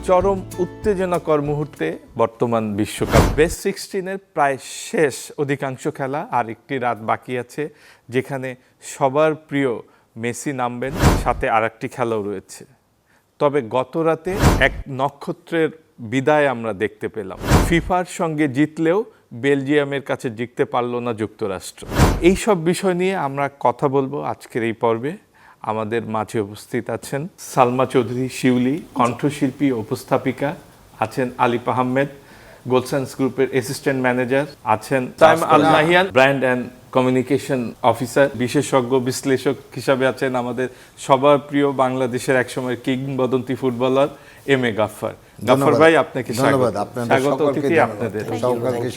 চরম উত্তেজনাকর মুহূর্তে বর্তমান বিশ্বকাপ বেস্ট 16-এর প্রায় শেষ অধিকাংশ খেলা, আর একটি রাত বাকি আছে যেখানে সবার প্রিয় মেসি নামবেন, সাথে আরেকটি খেলাও রয়েছে। তবে গত রাতে এক নক্ষত্রের বিদায় আমরা দেখতে পেলাম। ফিফার সঙ্গে জিতলেও বেলজিয়ামের কাছে জিততে পারল না যুক্তরাষ্ট্র। এই সব বিষয় নিয়ে আমরা কথা বলবো আজকের এই পর্বে। আমাদের মাঝে উপস্থিত আছেন সালমা চৌধুরী শিউলি, কণ্ঠশিল্পী, উপস্থাপিকা, আছেন আলিফ আহমেদ, গোলসেন্স গ্রুপের অ্যাসিস্ট্যান্ট ম্যানেজার, আছেন Taim Al Nahiyan, brand and communication officer, বিশেষজ্ঞ বিশ্লেষক হিসাবে আছেন আমাদের সবার প্রিয় বাংলাদেশের একসময় কিংবদন্তি footballer M A Gaffar. Gaffar ভাই, আপনাকে স্বাগত। অতিথি আপনাদের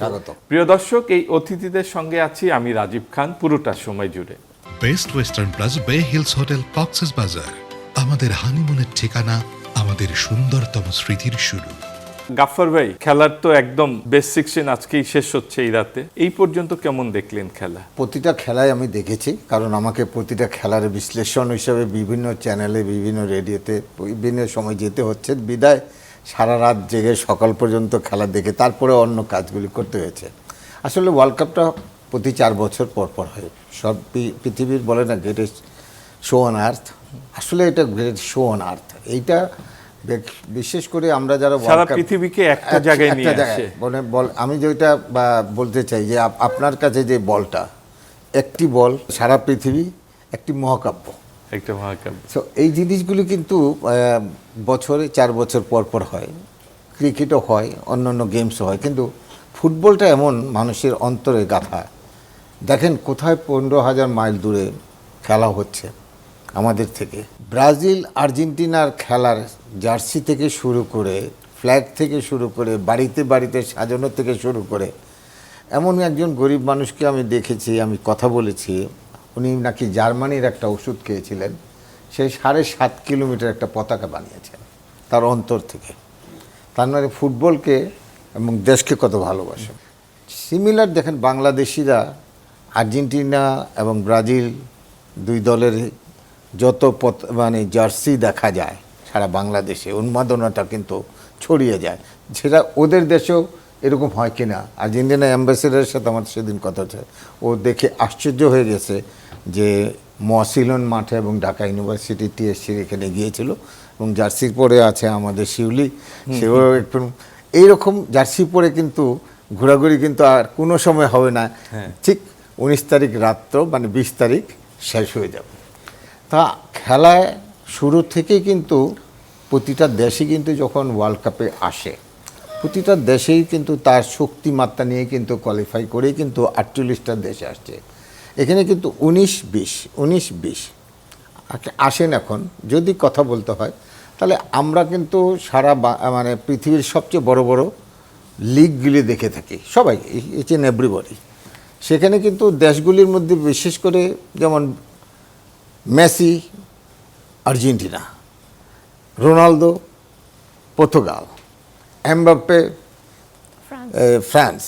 স্বাগত। প্রিয় দর্শক, এই অতিথিদের সঙ্গে আছি আমি রাজীব খান পুরোটা সময় জুড়ে। Best Western Plus Bay hills hotel Cox's বাজার, আমাদের হানিমুনের ঠিকানা, আমাদের সুন্দরতম স্মৃতির শুরু। গাফফার ভাই, খেলার তো একদম বেস্ট 16 আজকেই শেষ হচ্ছে এই রাতে। এই পর্যন্ত কেমন দেখলেন খেলা? প্রতিটা খেলায় আমি দেখেছি, কারণ আমাকে প্রতিটা খেলার বিশ্লেষণ হিসাবে বিভিন্ন চ্যানেলে, বিভিন্ন রেডিওতে বিভিন্ন সময় যেতে হচ্ছে, বিদায় সারা রাত জেগে সকাল পর্যন্ত খেলা দেখে তারপরে অন্য কাজগুলি করতে হয়েছে। আসলে ওয়ার্ল্ড কাপটা প্রতি 4 বছর পর পর হয়। সব পৃথিবীর বলে না গ্রেটেস্ট শো অন আর্থ, আসলে এটা গ্রেটেস্ট শো অন আর্থ। এইটা বিশেষ করে আমরা যারা সারা পৃথিবীকে একটা জায়গায় নিয়ে আসে। আমি যেটা বলতে চাই যে আপনার কাছে যে বলটা, একটি বল সারা পৃথিবী, একটি মহাকাব্য, একটা মহাকাব্য। তো এই জিনিসগুলো কিন্তু বছরে 4 বছর পর পর হয়। ক্রিকেটও হয়, অন্যান্য গেমসও হয়, কিন্তু ফুটবলটা এমন মানুষের অন্তরে গাথা। দেখেন কোথায় 15,000 মাইল দূরে খেলা হচ্ছে আমাদের থেকে। ব্রাজিল আর্জেন্টিনার খেলার জার্সি থেকে শুরু করে, ফ্ল্যাগ থেকে শুরু করে, বাড়িতে বাড়িতে সাজানো থেকে শুরু করে, এমন একজন গরিব মানুষকে আমি দেখেছি, আমি কথা বলেছি, উনি নাকি জার্মানির একটা ওষুধ খেয়েছিলেন, সেই 7.5 কিলোমিটার একটা পতাকা বানিয়েছেন তার অন্তর থেকে। তার মানে ফুটবলকে এবং দেশকে কত ভালোবাসে। সিমিলার দেখেন বাংলাদেশিরা আর্জেন্টিনা এবং ব্রাজিল দুই দলের যত জার্সি দেখা যায় সারা বাংলাদেশে, উন্মাদনাটা কিন্তু ছড়িয়ে যায়। সেটা ওদের দেশেও এরকম হয় কি না। আর্জেন্টিনা অ্যাম্বাসেডারের সাথে আমার সেদিন কথা হচ্ছে, ও দেখে আশ্চর্য হয়ে গেছে যে মসিলন মাঠে এবং ঢাকা ইউনিভার্সিটি টিএসসির এখানে গিয়েছিল এবং জার্সি পরে আছে আমাদের শিউলি, সেও একটু এইরকম জার্সি পরে কিন্তু ঘোরাঘুরি কিন্তু আর কোনো সময় হবে না। ঠিক 19 তারিখ রাত্র 20 তারিখ শেষ হয়ে যাবে। তা খেলায় শুরু থেকেই কিন্তু প্রতিটা দেশই কিন্তু যখন ওয়ার্ল্ড কাপে আসে, প্রতিটা দেশেই কিন্তু তার শক্তিমাত্রা নিয়ে কিন্তু কোয়ালিফাই করেই কিন্তু 48টা দেশে আসছে। এখানে কিন্তু 19-20 আসেন। এখন যদি কথা বলতে হয় তাহলে আমরা কিন্তু সারা পৃথিবীর সবচেয়ে বড় বড় লিগগুলি দেখে থাকি সবাই, ইচ এন্ড এভরিবডি। সেখানে কিন্তু দেশগুলির মধ্যে বিশেষ করে যেমন Messi Argentina, Ronaldo Portugal, Mbappe France,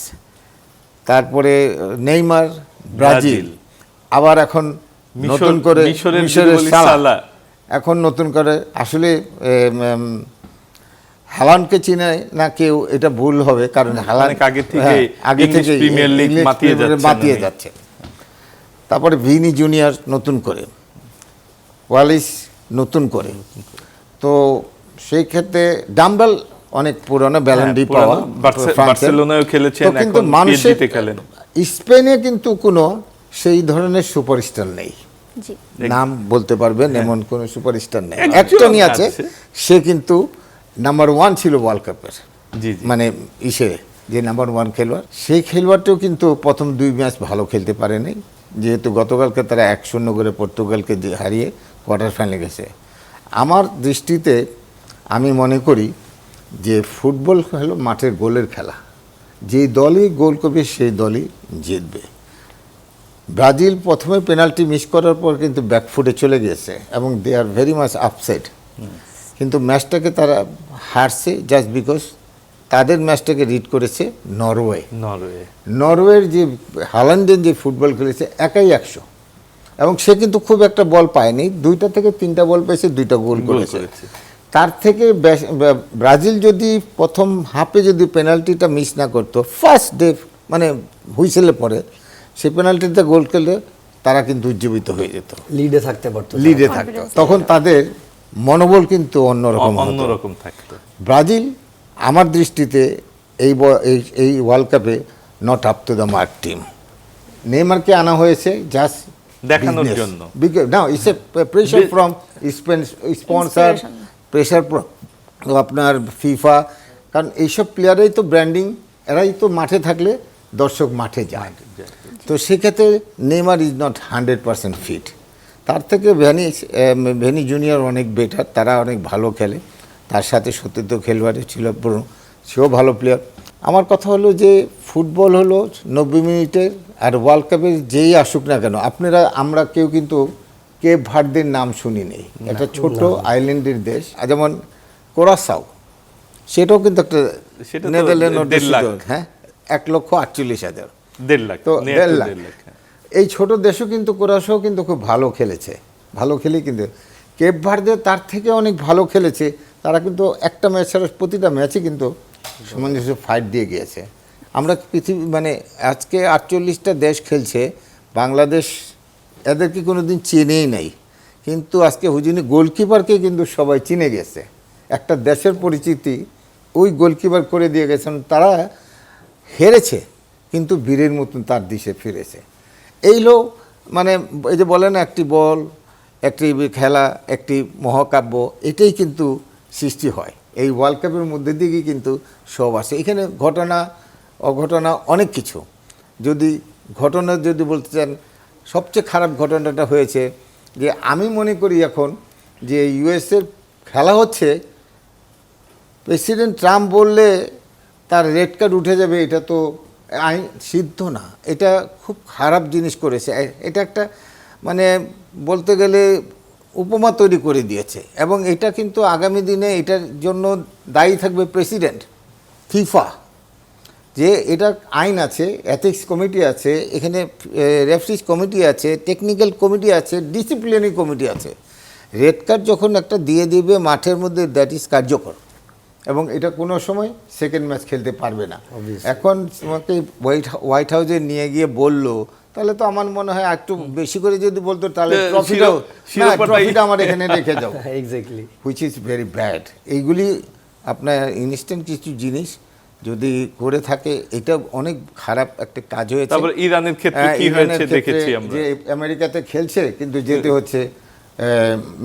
তারপরে নেইমার ব্রাজিল, আবার এখন নতুন করে মিশরের সালা, এখন নতুন করে আসলে হালান্ডকে চিনে না কেউ, এটা ভুল হবে, কারণ হালান্ড আগে থেকে প্রিমিয়ার লিগ মাতিয়ে যাচ্ছে। তারপরে ভিনি জুনিয়র নতুন করে, ওয়ালিস নতুন করে, তো সেই ক্ষেত্রে ডাম্বেল অনেক পুরনো ব্যালন্ডি পাওয়া, বার্সেলোনায়ও খেলেছেন, কিন্তু মানুষের স্পেনে কিন্তু কোনো সেই ধরনের সুপারস্টার নেই। নাম বলতে পারবেন এমন কোনো সুপারস্টার নেই। একজনই আছে, সে কিন্তু নাম্বার 1 ছিল ওয়ার্ল্ড কাপের, মানে যে নাম্বার 1 খেলোয়াড়, সেই খেলোয়াড়টাও কিন্তু প্রথম 2 ম্যাচ ভালো খেলতে পারেনি, যেহেতু গতকালকে তারা 1-0 করে পর্তুগালকে হারিয়ে কোয়ার্টার ফাইনালে গেছে। আমার দৃষ্টিতে আমি মনে করি যে ফুটবল হলো মাঠের গোলের খেলা, যে দলই গোল করবে সেই দলই জিতবে। ব্রাজিল প্রথমে পেনাল্টি মিস করার পর কিন্তু ব্যাকফুটে চলে গেছে এবং দে আর ভেরি মাচ আপসেট, কিন্তু ম্যাচটাকে তারা হারছে জাস্ট বিকজ তাদের ম্যাচটাকে রিড করেছে নরওয়ের যে হালান্ডের যে ফুটবল খেলেছে একাই 100, এবং সে কিন্তু খুব একটা বল পায়নি, 2টা থেকে 3টা বল পেয়েছে, 2টা গোল করেছে। তার থেকে ব্রাজিল যদি প্রথম হাফে যদি পেনাল্টিটা মিস না করতো, ফার্স্ট ডে মানে হুইসেলে পরে সেই পেনাল্টিতে গোল করলে তারা কিন্তু উজ্জীবিত হয়ে যেত, লিডে থাকতে পারতো। লিডে থাকতো। তখন তাদের মনোবল কিন্তু অন্যরকম হতো। অন্যরকম থাকতো। ব্রাজিল আমার দৃষ্টিতে এই ওয়ার্ল্ড কাপে not up to the mark team. নেইমারকে আনা হয়েছে জাস্ট দেখানোর জন্য। না, it's a pressure from sponsor, pressure আপনার ফিফা, কারণ এইসব প্লেয়ারেই তো ব্র্যান্ডিং, এরাই তো মাঠে থাকলে দর্শক মাঠে যায়। তো সেক্ষেত্রে নেইমার ইজ নট 100% ফিট। তার থেকে ভ্যানি জুনিয়র অনেক বেটার, তারা অনেক ভালো খেলে। তার সাথে সতীর্থ খেলোয়াড় ছিল, সেও ভালো প্লেয়ার। আমার কথা হলো যে ফুটবল হলো 90 মিনিটের, আর ওয়ার্ল্ড কাপের যেই আসুক না কেন, আমরা কেউ কিন্তু কেপ ভার্দের নাম শুনি নেই। একটা ছোট আইল্যান্ডের দেশ, যেমন কোরাসাও, সেটাও কিন্তু একটা সেটা তো নেদারল্যান্ড, 1.5 লাখ। হ্যাঁ, 1,48,000। 1.5 লাখ, তো নেট 1.5 লাখ। 1.5 লাখ, হ্যাঁ। এই ছোট দেশও কিন্তু কোরাসাও কিন্তু খুব ভালো খেলেছে, ভালো খেলেই কিন্তু কেপ ভার্দে তার থেকে অনেক ভালো খেলেছে। তারা কিন্তু একটা ম্যাচ ছাড়া প্রতিটা ম্যাচে কিন্তু সামঞ্জস্য ফাইট দিয়ে গিয়েছে। আমরা পৃথিবী মানে আজকে 48টা দেশ খেলছে, বাংলাদেশ এদেরকে কোনো দিন চেনেই নাই, কিন্তু আজকে হুজুনি গোলকিপারকে কিন্তু সবাই চিনে গেছে। একটা দেশের পরিচিতি ওই গোলকিপার করে দিয়ে গেছেন। তারা হেরেছে কিন্তু বীরের মতন তার দিশে ফিরেছে। এইলো মানে এই যে বলে না, একটি বল, একটি খেলা, একটি মহাকাব্য, এটাই কিন্তু সৃষ্টি হয় এই ওয়ার্ল্ড কাপের মধ্যে দিয়েই কিন্তু সব আসে। এখানে ঘটনা অঘটনা অনেক কিছু। ঘটনা যদি বলতে চান, সবচেয়ে খারাপ ঘটনাটা হয়েছে যে আমি মনে করি এখন যে ইউএসের খেলা হচ্ছে, প্রেসিডেন্ট ট্রাম্প বললে তার রেড কার্ড উঠে যাবে, এটা তো আইন সিদ্ধ না। এটা খুব খারাপ জিনিস করেছে। এটা একটা মানে বলতে গেলে উপমা তৈরি করে দিয়েছে, এবং এটা কিন্তু আগামী দিনে এটার জন্য দায়ী থাকবে প্রেসিডেন্ট, ফিফা। যে এটা আইন আছে, এথিক্স কমিটি আছে, এখানে রেফারিজ কমিটি আছে, টেকনিক্যাল কমিটি আছে, ডিসিপ্লিনারি কমিটি আছে। রেড কার্ড যখন একটা দিয়ে দিবে মাঠের মধ্যে, দ্যাট ইজ কার্যকর, এবং এটা কোনো সময় সেকেন্ড ম্যাচ খেলতে পারবে না। এখন তোমাকে হোয়াইট হাউসে নিয়ে গিয়ে বললো, তাহলে তো আমার মনে হয় একটু বেশি করে যদি বলতো, তাহলে ট্রফিটা আমার এখানে রেখে যাও, exactly, which is very bad. এইগুলি আপনার ইনস্ট্যান্ট কিছু জিনিস যদি করে থাকে, এটা অনেক খারাপ একটা কাজ হয়েছে। তারপর ইরানের ক্ষেত্রে কি হয়েছে দেখেছি আমরা, যে আমেরিকাতে খেলছে কিন্তু যেতে হচ্ছে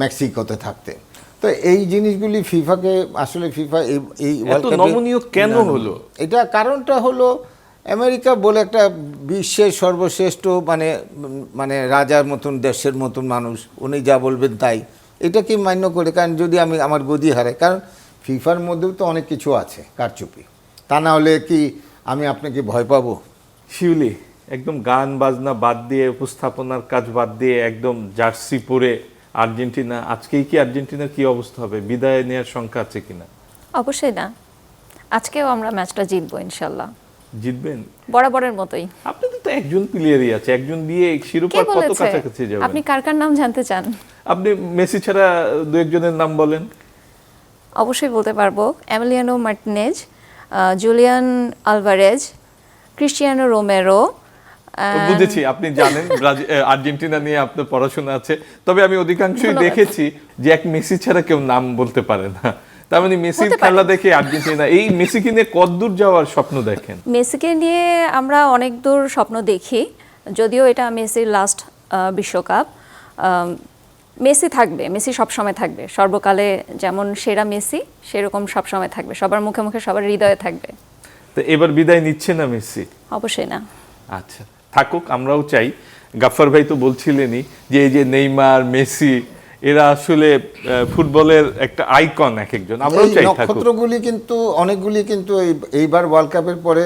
মেক্সিকোতে থাকতে। তো এই জিনিসগুলি ফিফাকে আসলে ফিফা এই এত নমনীয় কেন হলো? এটা কারণটা হলো আমেরিকা বলে একটা বিশ্বের সর্বশ্রেষ্ঠ মানে রাজার মতন, দেশের মতন মানুষ, উনি যা বলবেন তাই, এটা কি মান্য করে? কারণ যদি আমি আমার গদি হারাই, কারণ ফিফার মধ্যেও তো অনেক কিছু আছে কারচুপি, তা না হলে কি আমি আপনাকে ভয় পাবো? শিউলি একদম গান বাজনা বাদ দিয়ে, উপস্থাপনার কাজ বাদ দিয়ে একদম জার্সি পরে আর্জেন্টিনা, আজকেই কি আর্জেন্টিনার কি অবস্থা হবে? বিদায় নেওয়ার সংখ্যা আছে কিনা? অবশ্যই না, আজকেও আমরা ম্যাচটা জিতবো ইনশাল্লাহ। জিতবেন বরাবরের মতোই। আপনাদের তো একজন প্লেয়ারই আছে, একজন দিয়ে শিরোপার কে কত বলেছে? কাছাকাছি যাবেন? আপনি কার কার নাম জানতে চান? আপনি মেসি ছাড়া দু একজনের নাম বলেন। অবশ্যই বলতে পারবো। Emiliano Martinez, Julian Alvarez, Cristiano Romero. বুঝেছি, আপনি জানেন আর্জেন্টিনা নিয়ে আপনার পড়াশোনা আছে। তবে আমি অধিকাংশই দেখেছি যে এক মেসি ছাড়া কেউ নাম বলতে পারে না। তার মানে মেসির খেলা দেখে আর্জেন্টিনা, এই মেসিকে নিয়ে কতদূর যাওয়ার স্বপ্ন দেখেন? মেসিকে নিয়ে আমরা অনেক দূর স্বপ্ন দেখি, যদিও এটা মেসির লাস্ট বিশ্বকাপ। মেসি থাকবে, মেসি সবসময় থাকবে, সর্বকালে যেমন সেরা মেসি সেরকম সবসময় থাকবে, সবার মুখে মুখে, সবার হৃদয়ে থাকবে। তো এবার বিদায় নিচ্ছে না মেসি? অবশ্যই না। আচ্ছা, থাকুক, আমরাও চাই। গাফফার ভাই তো বলছিলেনই যে এই যে নেইমার, মেসি, এরা আসলে ফুটবলের একটা আইকন এক একজন, আমরাও চাই থাকুক। নক্ষত্রগুলি কিন্তু অনেকগুলি কিন্তু এইবার ওয়ার্ল্ড কাপের পরে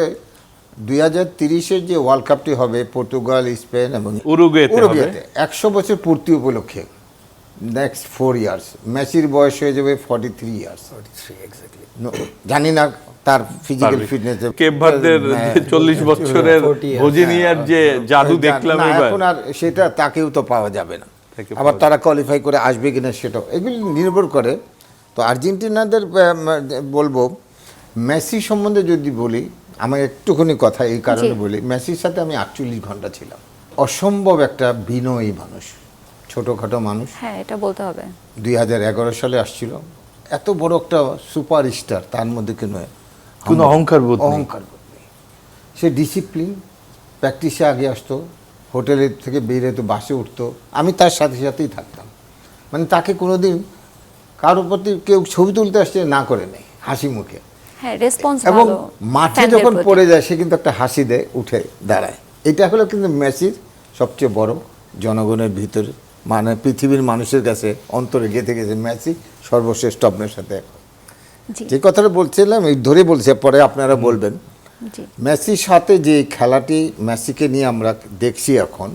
2030-এর যে ওয়ার্ল্ড কাপটি হবে পর্তুগাল, স্পেন এবং উরুগুয়েতে 100 বছর পূর্তি উপলক্ষে, নেক্সট 4 ইয়ার্স মেসির বয়স হয়ে যাবে 43 ইয়ার্স। জানি না তার ফিজিক্যাল ফিটনেস। কেপ ভার্দের 40 বছরের ভোজিনিয়ার যে জাদু দেখলাম এবার, এখন আর সেটা তাকেও তো পাওয়া যাবে না। আবার তারা কোয়ালিফাই করে আসবে কিনা সেটাও, এগুলি নির্ভর করে তো আর্জেন্টিনাদের বলবো মেসি সম্বন্ধে যদি বলি, আমার একটুখানি কথা এই কারণে বলি, মেসির সাথে আমি 48 ঘন্টা ছিলাম। অসম্ভব একটা বিনয়ী মানুষ, ছোটোখাটো মানুষ। হ্যাঁ, এটা বলতে হবে। 2011 সালে আসছিল, এত বড় একটা সুপার স্টার, তার মধ্যে কোনো অহংকার বোধ নেই। অহংকার বোধ নেই। সে ডিসিপ্লিন, প্র্যাকটিসে আগে আসতো, হোটেলের থেকে বেরিয়ে তো বাসে উঠতো, আমি তার সাথে সাথেই থাকতাম। মানে তাকে কোনোদিন কারোর প্রতি কেউ ছবি তুলতে আসছে না করে নেই, হাসি মুখে। হ্যাঁ, রেসপন্স এবং ভালো। মাঠে ফ্যানদের যখন প্রতি। পড়ে যায় সে কিন্তু একটা হাসি দেয়, উঠে দাঁড়ায়। এটা হলো কিন্তু মেসির সবচেয়ে বড় জনগণের ভিতরে, মানে পৃথিবীর মানুষের কাছে অন্তরে গেঁথে গেছে মেসি সর্বশ্রেষ্ঠ আপনার সাথে। জি যে কথাটা বলছিলাম এই ধরে বলছে, পরে আপনারা বলবেন। জি মেসির সাথে যে খেলাটি মেসিকে নিয়ে আমরা দেখছি এখন,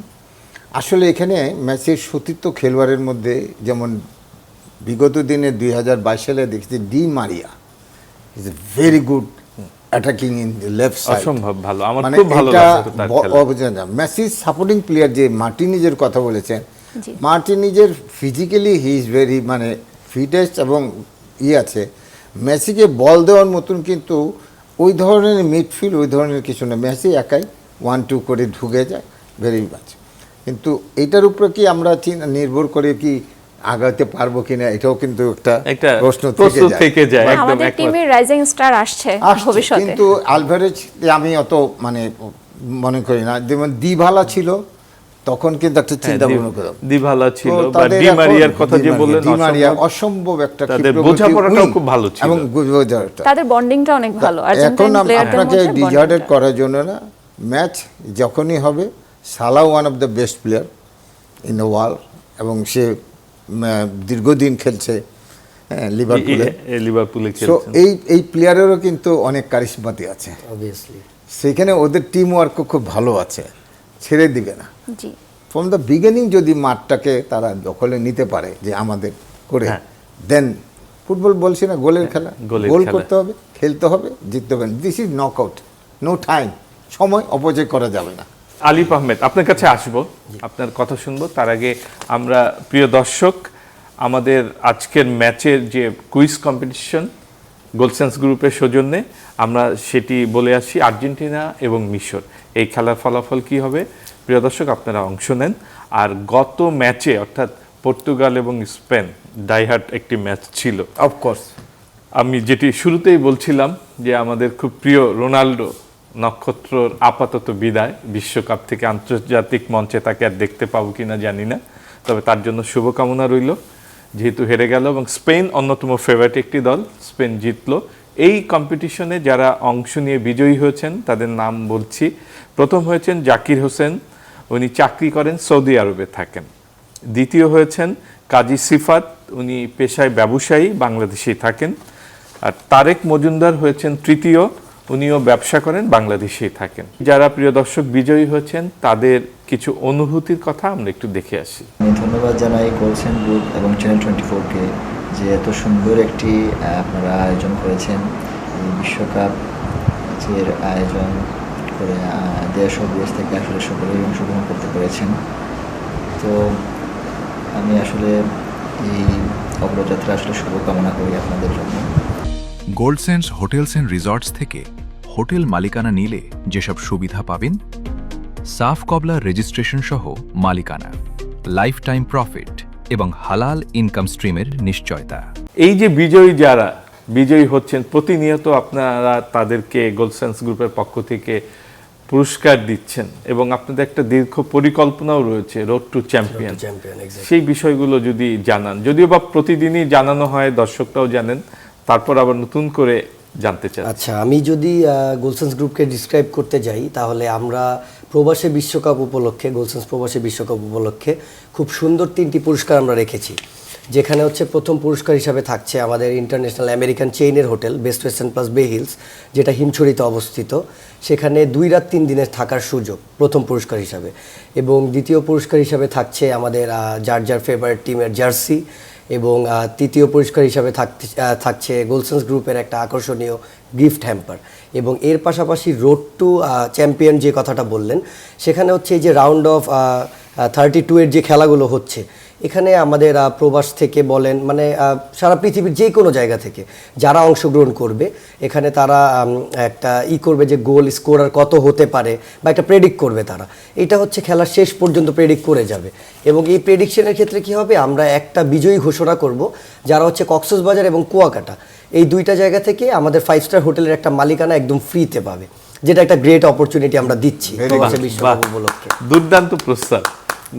আসলে এখানে মেসির সতীর্থ খেলোয়াড়ের মধ্যে যেমন বিগত দিনে 2022 সালে দেখছি Di Maria is a very good attacking in the left side, অসম্ভব ভালো, আমার মানে খুব ভালো এটা লাগছে তার খেলা। মেসির সাপোর্টিং প্লেয়ার যে মার্টিনিজের কথা বলেছেন, জি। মার্টিনিজের ফিজিক্যালি হি ইজ ভেরি মানে ফিটেস্ট এবং আছে। মেসিকে বল দেওয়ার মতন কিন্তু ওই ধরনের মিডফিল্ড, ওই ধরনের কিছু না। মেসি একাই 1-2 করে ঢুকে যায়, ভেরি মাচ। কিন্তু এটার উপরে কি আমরা নির্ভর করে কি আগাতে পারবো কিনা, এটাও কিন্তু একটা প্রশ্ন থেকে যায়। একদম আমাদের একমত। টিমে রাইজিং স্টার আসছে ভবিষ্যতে। কিন্তু আলভারেজ আমি অত মানে মনে করি না। যেমন দিভালা ছিল তখন কিন্তু একটা চিন্তা ভাবনা করলাম, দিভালা ছিল তো বা তাদের ডি এখন মারিয়ার কথা যে বললেন, ডি মারিয়া অসম্ভব। অসম্ভব একটা তাদের ক্ষিপ্রগতি বোঝাপড়াটাও wing খুব ভালো ছিল। এবং বোঝাপড়াটা। তাদের বন্ডিংটা অনেক ভালো এখন আর্জেন্টাইন প্লেয়ারদের আপনাকে মধ্যে। ডিজার্টেড করার জন্য না, ম্যাচ যখনই হবে, Salah one of the best player in the world, এবং সে দীর্ঘদিন খেলছে লিভারপুলে সো খেলছেন। এই প্লেয়ারেরও কিন্তু অনেক কারিশমাতি আছে, অবভিয়াসলি। সেখানে ওদের টিম ওয়ার্কও খুব ভালো আছে, ছেড়ে দিবে না। জি ফ্রম দ্য বিগিনিং যদি মাঠটাকে তারা দখলে নিতে পারে যে আমাদের করে, দেন ফুটবল বলছি না, গোলের খেলা, গোলের গোল খেলা। করতে হবে, খেলতে হবে, জিততে হবে। This is knock out, no time, সময় অপচয় করা যাবে না। আলিফ আহমেদ, আপনার কাছে আসবো, আপনার কথা শুনবো। তার আগে আমরা প্রিয় দর্শক, আমাদের আজকের ম্যাচের যে কুইজ কম্পিটিশন গোলসেন্স গ্রুপের সৌজন্যে, আমরা সেটি বলে আসি। আর্জেন্টিনা এবং মিশর, এই খেলার ফলাফল কি হবে? প্রিয় দর্শক, আপনারা অংশ নেন। আর গত ম্যাচে অর্থাৎ পর্তুগাল এবং স্পেন, ডাইহার্ট একটি ম্যাচ ছিল। অফকোর্স আমি যেটি শুরুতেই বলছিলাম যে আমাদের খুব প্রিয় রোনাল্ডো নক্ষত্রর আপাতত বিদায়, বিশ্বকাপ থেকে আন্তর্জাতিক মঞ্চে তাকে আর দেখতে পাবো কিনা জানি না, তবে তার জন্য শুভকামনা রইল। যেহেতু হেরে গেল, এবং স্পেন অন্যতম ফেভারিট একটি দল, স্পেন জিতলো। এই কম্পিটিশনে যারা অংশ নিয়ে বিজয়ী হয়েছেন তাদের নাম বলছি। প্রথম হয়েছেন জাকির হোসেন, উনি চাকরি করেন, সৌদি আরবে থাকেন। দ্বিতীয় হয়েছেন কাজী সিফাত, উনি পেশায় ব্যবসায়ী, বাংলাদেশেই থাকেন। আর তারেক মজুমদার হয়েছেন তৃতীয়, উনিও ব্যবসা করেন, বাংলাদেশেই থাকেন। যারা প্রিয় দর্শক বিজয়ী হয়েছেন তাদের কিছু অনুভূতির কথা আমরা একটু দেখে আসি। আমি ধন্যবাদ জানাই গোলসেন গ্রুপ এবং চ্যানেল 24-কে যে এত সুন্দর একটি আপনারা আয়োজন করেছেন। এই বিশ্বকাপ ম্যাচের আয়োজন করে দেশ ও বিদেশ থেকে আসলে সকলেই অংশগ্রহণ করতে পেরেছেন। তো আমি আসলে এই অগ্রযাত্রা আসলে শুভকামনা করি আপনাদের জন্য। গোল্ডসেন্স হোটেলস অ্যান্ড রিসর্টস থেকে হোটেল মালিকানা নিলে যেসব সুবিধা পাবেন: সাফ কবলার রেজিস্ট্রেশন সহ মালিকানা, লাইফ টাইম প্রফিট এবং হালাল ইনকাম স্ট্রিমের নিশ্চয়তা। এই যে যারা বিজয়ী হচ্ছেন, প্রতিনিয়ত আপনারা তাদেরকে গোলসেন্স গ্রুপের পক্ষ থেকে পুরস্কার দিচ্ছেন, এবং আপনাদের একটা দীর্ঘ পরিকল্পনাও রয়েছে, রোড টু চ্যাম্পিয়ন। সেই বিষয়গুলো যদি জানান, যদিও বা প্রতিদিনই জানানো হয়, দর্শকরাও জানেন, তারপর আবার নতুন করে জানতে চাই। আচ্ছা, আমি যদি গোলসেন্স গ্রুপকে ডিসক্রাইব করতে যাই, তাহলে আমরা প্রবাসী বিশ্বকাপ উপলক্ষে, গোলসেন্স প্রবাসী বিশ্বকাপ উপলক্ষে খুব সুন্দর 3টি পুরস্কার আমরা রেখেছি। যেখানে হচ্ছে প্রথম পুরস্কার হিসাবে থাকছে আমাদের ইন্টারন্যাশনাল আমেরিকান চেইনের hotel Best Western Plus Bay Hills, যেটা হিমছড়িতে অবস্থিত। সেখানে 2 রাত 3 দিনের থাকার সুযোগ প্রথম পুরস্কার হিসাবে। এবং দ্বিতীয় পুরস্কার হিসাবে থাকছে আমাদের যার ফেভারিট টিমের জার্সি। এবং তৃতীয় পুরস্কার হিসাবে থাকছে গোলসেন্স গ্রুপের একটা আকর্ষণীয় গিফট হ্যাম্পার। এবং এর পাশাপাশি রোড টু চ্যাম্পিয়ন যে কথাটা বললেন, সেখানে হচ্ছে এই যে রাউন্ড অফ 32 এর যে খেলাগুলো হচ্ছে, এখানে আমাদের প্রবাস থেকে বলেন মানে সারা পৃথিবীর যে কোনো জায়গা থেকে যারা অংশগ্রহণ করবে এখানে তারা একটা করবে যে গোল স্কোরার কত হতে পারে বা একটা প্রেডিক্ট করবে তারা। এটা হচ্ছে খেলার শেষ পর্যন্ত প্রেডিক্ট করে যাবে এবং এই প্রেডিকশনের ক্ষেত্রে কি হবে, আমরা একটা বিজয়ী ঘোষণা করব যারা হচ্ছে কক্সবাজার এবং কুয়াকাটা এই দুইটা জায়গা থেকে আমাদের 5 স্টার হোটেলের একটা মালিকানা একদম ফ্রিতে পাবে, যেটা একটা গ্রেট অপরচুনিটি আমরা দিচ্ছি প্রবাসী বিশ্বকাপ উপলক্ষে। দুর্দান্ত প্রস্তাব।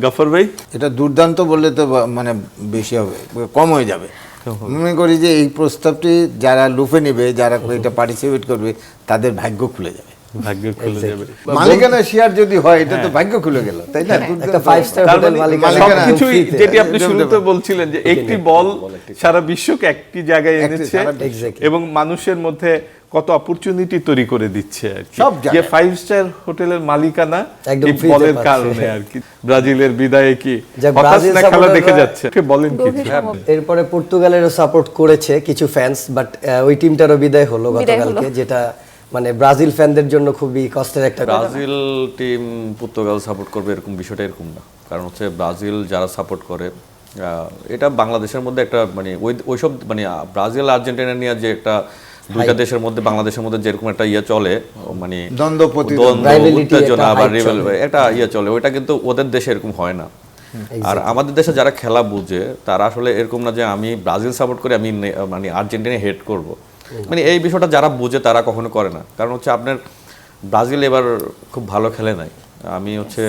গফর ভাই, এটা দুর্দান্ত বললে তো মানে বেশি হবে, কম হয়ে যাবে। মনে করি যে এই প্রস্তাবটি যারা লুফে নেবে, যারা এটা পার্টিসিপেট করবে, তাদের ভাগ্য খুলে যাবে, ভাগ্য খুলে যাবে। মালিকানা শেয়ার যদি হয় এটা তো ভাগ্য খুলে গেল, তাই না? একটা 5 স্টার তার হোটেল মানে মালিকানা সবকিছুই যেটি আপনি শুরুতে বলছিলেন যে একটি বল সারা বিশ্বকে একটি জায়গায় এনেছে Exactly. এবং মানুষের মধ্যে কত অপরচুনিটি তৈরি করে দিচ্ছে আর কি। সব জায়গায়। যে 5 স্টার হোটেলের মালিকানা একদম এই free তে বলের পাচ্ছে। কারণে আর কি। ব্রাজিলের বিদায়ে কি যাক, হতাশ ব্রাজিল না খেলা supporter দেখে রা- যাচ্ছে, বলেন কি? গভীর সমবেদনা। এরপরে পর্তুগালেরও সাপোর্ট করেছে কিছু ফ্যান্স, বাট ওই টিমটারও বিদায় হলো বিদায় গতকালকে, হলো। যেটা মানে ব্রাজিল ফ্যানদের জন্য খুবই কষ্টের একটা কথা। ব্রাজিল টিম পর্তুগাল সাপোর্ট করবে এরকম বিষয়টা এরকম না, কারণ হচ্ছে ব্রাজিল যারা সাপোর্ট করে এটা বাংলাদেশের মধ্যে একটা মানে ওইসব মানে ব্রাজিল আর্জেন্টিনা নিয়ে যে একটা দুইটা দেশের মধ্যে বাংলাদেশের মধ্যে যেরকম একটা ইয়ে চলে মানে দ্বন্দ্ব প্রতিদ্বন্দ্ব, Rivalry, উত্তেজনা একটা বা hype রিভেল চলে। একটা ইয়ে চলে, ওইটা কিন্তু ওদের দেশে এরকম হয় না। আর আমাদের দেশে যারা খেলা বুঝে তারা আসলে এরকম না যে আমি ব্রাজিল সাপোর্ট করে আমি মানে আর্জেন্টিনা হেট করব, মানে এই বিষয়টা যারা বুঝে তারা কখনো করে না। কারণ হচ্ছে আপনার ব্রাজিল এবার খুব ভালো খেলে নাই। আমি হচ্ছে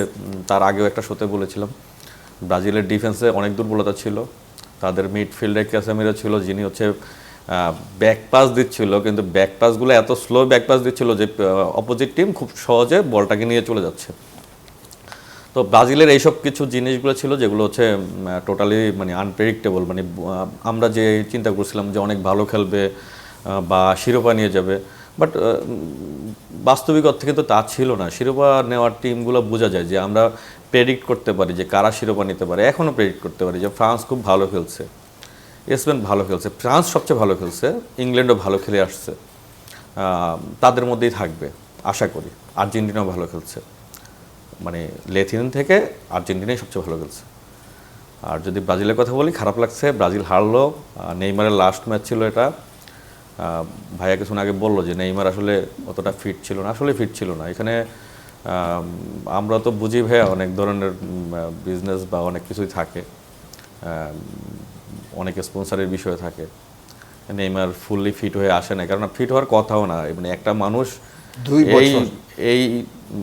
তার আগেও একটা শোতে বলেছিলাম ব্রাজিলের ডিফেন্সে অনেক দুর্বলতা ছিল, তাদের মিডফিল্ডে ক্যাসেমিরো ছিল যিনি হচ্ছে ব্যাক পাস দিচ্ছিল, কিন্তু ব্যাক পাসগুলো এত স্লো ব্যাক পাস দিচ্ছিল যে অপোজিট টিম খুব সহজে বলটাকে নিয়ে চলে যাচ্ছে। তো ব্রাজিলের এইসব কিছু জিনিসগুলো ছিল যেগুলো হচ্ছে টোটালি মানে আনপ্রেডিক্টেবল, মানে আমরা যে চিন্তা করছিলাম যে অনেক ভালো খেলবে বা শিরোপা নিয়ে যাবে, বাট বাস্তবিক অর্থে কিন্তু তা ছিল না। শিরোপা নেওয়ার টিমগুলো বোঝা যায় যে আমরা প্রেডিক্ট করতে পারি যে কারা শিরোপা নিতে পারে, এখনও প্রেডিক্ট করতে পারি যে ফ্রান্স খুব ভালো খেলছে, স্পেন ভালো খেলছে, ফ্রান্স সবচেয়ে ভালো খেলছে, ইংল্যান্ডও ভালো খেলে আসছে, তাদের মধ্যেই থাকবে আশা করি। আর্জেন্টিনাও ভালো খেলছে, মানে লেথিন থেকে আর্জেন্টিনাই সবচেয়ে ভালো খেলছে। আর যদি ব্রাজিলের কথা বলি, খারাপ লাগছে ব্রাজিল হারলো। নেইমারের লাস্ট ম্যাচ ছিল এটা। ভাইয়া কিছুক্ষণ আগে বললো যে নেইমার আসলে অতটা ফিট ছিল না, আসলে ফিট ছিল না। এখানে আমরা তো বুঝি ভাইয়া অনেক ধরনের বিজনেস বা অনেক কিছুই থাকে, অনেক স্পন্সরের বিষয় থাকে। নেইমার ফুললি ফিট হয়ে আসে না, কারণ ফিট হওয়ার কথাও না। মানে একটা মানুষ 2 বছর এই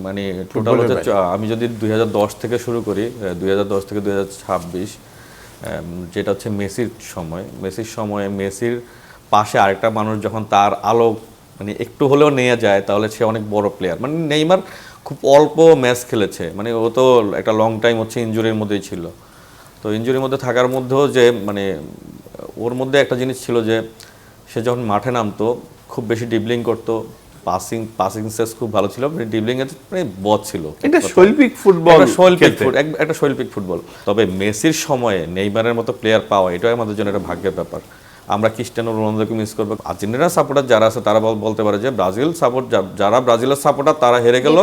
মানে টোটাল হচ্ছে আমি যদি 2010 থেকে শুরু করি, 2010 থেকে 2026 যেটা হচ্ছে মেসির সময়ে মেসির পাশে আরেকটা মানুষ যখন তার আলো মানে একটু হলেও নিয়ে যায় তাহলে সে অনেক বড় প্লেয়ার। মানে নেইমার খুব অল্প ম্যাচ খেলেছে, মানে ও তো একটা লং টাইম হচ্ছে ইনজুরির মধ্যেই ছিল। তো ইনজুরির মধ্যে থাকার মধ্যেও যে মানে ওর মধ্যে একটা জিনিস ছিল যে সে যখন মাঠে নামতো খুব বেশি ড্রিবলিং করতো, পাসিং সেন্স খুব ভালো ছিল, মানে ড্রিবলিং এর মানে বদ ছিল। এটা শৈল্পিক ফুটবল, একটা শৈল্পিক ফুটবল। তবে মেসির সময়ে নেইমারের মতো প্লেয়ার পাওয়া এটাই আমাদের জন্য একটা ভাগ্যের ব্যাপার। আমরা ক্রিস্টিয়ানো রোনালদোকে মিস করবো। আর্জেন্টিনার সাপোর্টার যারা আছে তারা বলতে পারে যে যারা ব্রাজিলের সাপোর্টার তারা হেরে গেল,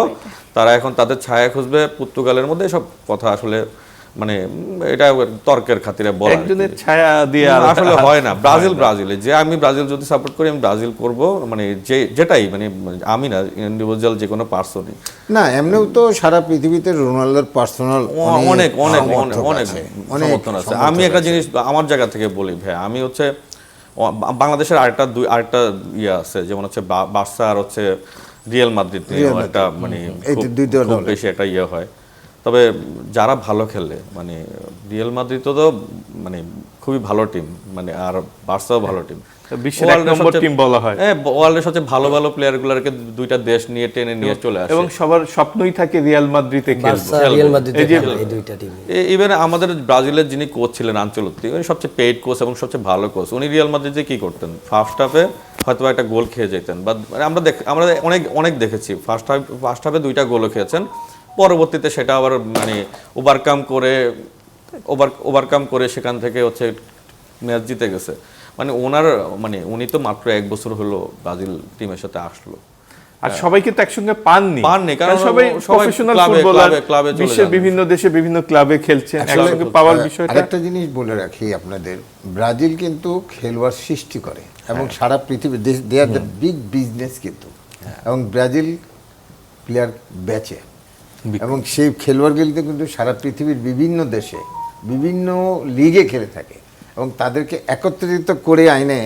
তারা এখন তাদের ছায়া খুঁজবে পর্তুগালের মধ্যে। সব কথা আসলে মানে এটা তর্কের খাতিরে বলা, একজনের ছায়া দিয়ে আসলে হয় না। ব্রাজিলে যে আমি ব্রাজিল যদি সাপোর্ট করি আমি ব্রাজিল করব, মানে যেটাই মানে আমি না, ইন্ডিভিজুয়াল যে কোনো পার্সনই না। এমনিও তো সারা পৃথিবীতে রোনালদোর পার্সোনাল অনেক সমর্থন আছে। আমি একটা জিনিস আমার জায়গা থেকে বলি ভাই, আমি হচ্ছে বাংলাদেশের আরেকটা ইয়ে আছে, যেমন হচ্ছে বার্সা আর হচ্ছে রিয়াল মাদ্রিদ একটা মানে খুব বেশি একটা ইয়ে হয়। তবে যারা ভালো খেলে মানে রিয়াল মাদ্রিদ তো মানে খুবই ভালো টিম, মানে আর বার্সাও ভালো টিম, বিশ্বের এক নম্বর টিম বলা হয়। হ্যাঁ, ওয়ার্ল্ডের সবচেয়ে ভালো ভালো প্লেয়ারগুলোকে দুইটা দেশ নিয়ে টেনে নিয়ে চলে আসে এবং সবার স্বপ্নই থাকে রিয়াল মাদ্রিদে খেলবে। রিয়াল মাদ্রিদ এই দুইটা টিম। ইভেন আমাদের ব্রাজিলের যিনি কোচ ছিলেন আনচেলত্তি, উনি সবচেয়ে পেইড কোচ এবং সবচেয়ে ভালো কোচ। উনি রিয়াল মাদ্রিদে কি করতেন, ফার্স্ট হাফে হয়তো একটা গোল খেয়ে যেতেন, বা আমরা অনেক দেখেছি ফার্স্ট হাফে 2টা গোলও খেয়েছেন, পরবর্তীতে সেটা আবার মানে ওভারকাম করে সেখান থেকে হচ্ছে ম্যাচ জিতে গেছে। মানে উনি তো মাত্র 1 বছর হলো ব্রাজিল টিমের সাথে আসলো। আর সবাইকে তো একসঙ্গে পাননি, কারণ সবাই সবাই প্রফেশনাল ক্লাবে ফুটবলার, ক্লাবে চলে বিশ্বের যান। বিভিন্ন দেশে বিভিন্ন ক্লাবে খেলছেন, একসঙ্গে পাওয়ার বিষয়টা। আরেকটা জিনিস বলে রাখি আপনাদের, ব্রাজিল কিন্তু খেলোয়াড় সৃষ্টি করে এবং সারা পৃথিবী দে আর দ্য বিগ বিজনেস কিন্তু, এবং ব্রাজিল প্লেয়ার বেচে এবং সেই খেলোয়াড়গুলি কিন্তু সারা পৃথিবীর বিভিন্ন দেশে বিভিন্ন লিগে খেলে থাকে এবং তাদেরকে একত্রিত করে আইনে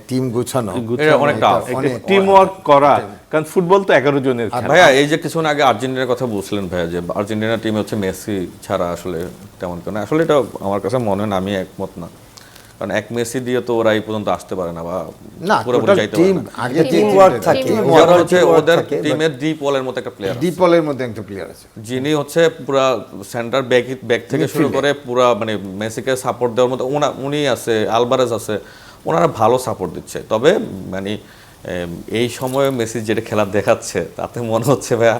টিম গুছানো এটা অনেক tough। টিম ওয়ার্ক করা, কারণ ফুটবল তো 11 জনের খেলা। ভাইয়া এই যে কিছুক্ষণ আগে আর্জেন্টিনার কথা বলছিলেন ভাইয়া, যে আর্জেন্টিনা টিমে হচ্ছে মেসি ছাড়া আসলে তেমন কেউ না, আসলে এটা আমার কাছে মনে হয় না, আমি একমত না, কারণ এক মেসি দিয়ে তো ওরা এই পর্যন্ত আসতে পারে না বা না, পুরোপুরি টোটাল যাইতে পারে টিম না। আগে টিম ওয়ার্ক থাকে, যেমন হচ্ছে teamwork ওদের থাকে, but- টিমের ডিপ ওয়ালের মতো একটা প্লেয়ার, ডিপলের মধ্যে একটা প্লেয়ার আছে, যিনি হচ্ছে পুরা সেন্টার ব্যাক থেকে শুরু করে পুরা মানে মেসিকে সাপোর্ট দেওয়ার মতো উনি আছে, আলভারেজ আছে, ওনারা ভালো সাপোর্ট দিচ্ছে। তবে মানে এই সময়ে মেসি যেটা খেলা দেখাচ্ছে তাতে মনে হচ্ছে ভাইয়া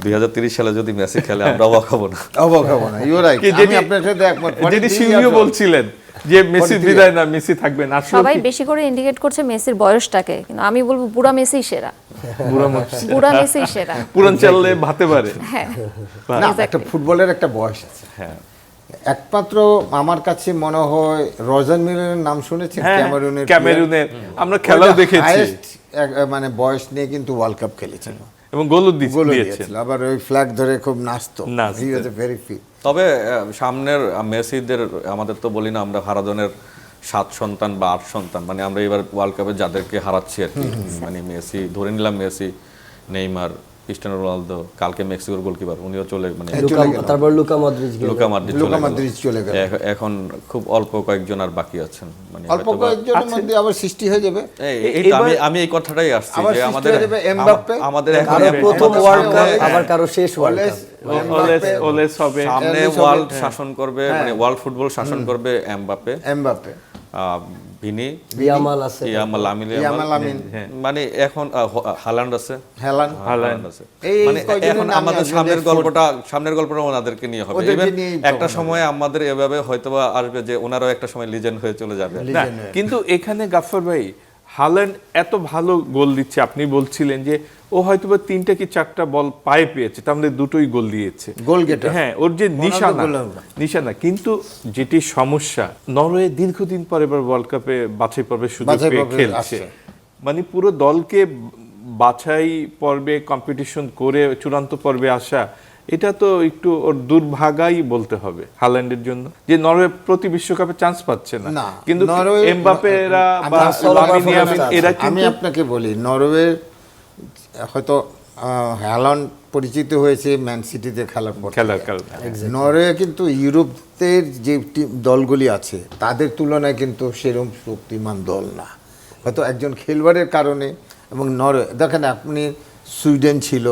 2030 সালে যদি মেসি খেলে আমরা অবাক হব না। অবাক হব না, ইউ রাইট, কি আমি যেটি- আপনার সাথে একমত। যেটি সিমিও বলছিলেন যে মেসি 43 বিদায় না, মেসি থাকবে না, আসলে সবাই কি বেশি করে ইন্ডিকেট করছে মেসির বয়সটাকে, কিন্তু আমি বলবো বুড়া মেসি সেরা, বুড়া মেসি বুড়া মেসি সেরা। পুরান চাললে ভাতে পারে। হ্যাঁ না, Exactly. একটা ফুটবলের একটা বয়স আছে। হ্যাঁ একমাত্র আমার কাছে মনে হয় রজার মিলারের নাম শুনেছেন, হ্যাঁ, ক্যামেরুনের ক্যামেরুনের আমরা খেলাও দেখেছি highest মানে বয়স নিয়ে কিন্তু ওয়ার্ল্ড কাপ খেলেছিল, এবং গোলও গোলও দিয়েছেন। দিয়েছিল, আবার ওই ফ্ল্যাগ ধরে খুব নাচতো, নাচতো। হি ওয়াজ এ ভেরি ফিট। তবে সামনের মেসিদের আমাদের তো বলি না আমরা হারাধনের 7 সন্তান বা 8 সন্তান, মানে আমরা এবার ওয়ার্ল্ড কাপে যাদেরকে হারাচ্ছি আর কি, মানে মেসি ধরে নিলাম, মেসি, নেইমার, ক্রিস্টিয়ানো রোনালদো, কালকে মেক্সিকোর গোলকিপার উনিও চলে, মানে তারপর লুকা মদ্রিচ গেল। লুকা মাদ্রিদ লুকা মাদ্রিদ চলে গেল। এখন খুব অল্প কয়েকজন আর বাকি আছেন, মানে অল্প হয়তোবা- কয়েকজনের মধ্যে আবার সৃষ্টি হয়ে যাবে, এই তো আমি এই কথাটাই আসছি আবার যে সৃষ্টি আমাদের হয়ে যাবে এমবাপ্পে। আমাদের এখন কারো প্রথম আমাদের ওয়ার্ল্ড কাপ, সামনে- আবার কারো শেষ ওয়ার্ল্ড অলওয়েজ কাপ। ওলেস হবে, সামনে এমবাপ্পে ওয়ার্ল্ড হবে, শাসন করবে, মানে ওয়ার্ল্ড ফুটবল শাসন করবে এমবাপ্পে, এমবাপ্পে, ভিনি, ইয়ামাল আছে, ইয়ামাল আমিন, ইয়ামাল আমিন, মানে এখন হালান্ড আছে, হ্যালান্ড, হালান্ড আছে। এই মানে কয়জনের এখন নামই আমাদের আসবে সামনের যে গল্পটা ওনাদেরকে নিয়ে হবে। ওদেরকে Even নিয়েই একটা তখন সময় আমাদের এভাবে হয়তোবা আসবে যে ওনারাও একটা সময় লিজেন্ড হয়ে চলে যাবে। না, কিন্তু এখানে গাফফার ভাই হাল্যান্ড এত ভালো গোল দিচ্ছে, আপনি বলছিলেন যে ও হয়তোবা 3টা কি 4টা বল পায়ে পেয়েছে, তার মধ্যে 2টোই গোল দিয়েছে, গোল গেটার। হ্যাঁ, ওর যে রোনালদো গোল নিশানা, কিন্তু যেটি সমস্যা, নরওয়ে দীর্ঘদিন পর এবার ওয়ার্ল্ড কাপে বাছাই পর্বে সুযোগ বাছাই পেয়ে পর্বে খেলছে, আসছে। মানে পুরো দলকে বাছাই পর্বে কম্পিটিশন করে চূড়ান্ত পর্বে আসা, এটা তো একটু ওর দুর্ভাগাই বলতে হবে হাল্যান্ডের জন্য, যে নরওয়ে প্রতি বিশ্বকাপে চান্স পাচ্ছে না, না, কিন্তু নরওয়ে- এমবাপ্পেরা আমি বা আসলে লামিন ইয়ামিন এরা আমি কিন্তু আপনাকে বলি, নরওয়ে হয়তো হ্যালান্ড পরিচিত হয়েছে ম্যান সিটিতে খেলার পর। খেলার কারণে নরওয়ে কিন্তু ইউরোপের যে দলগুলি আছে তাদের তুলনায় কিন্তু সেরকম শক্তিমান দল না, হয়তো একজন খেলোয়াড়ের কারণে। এবং নরওয়ে দেখেন, আপনি সুইডেন ছিল,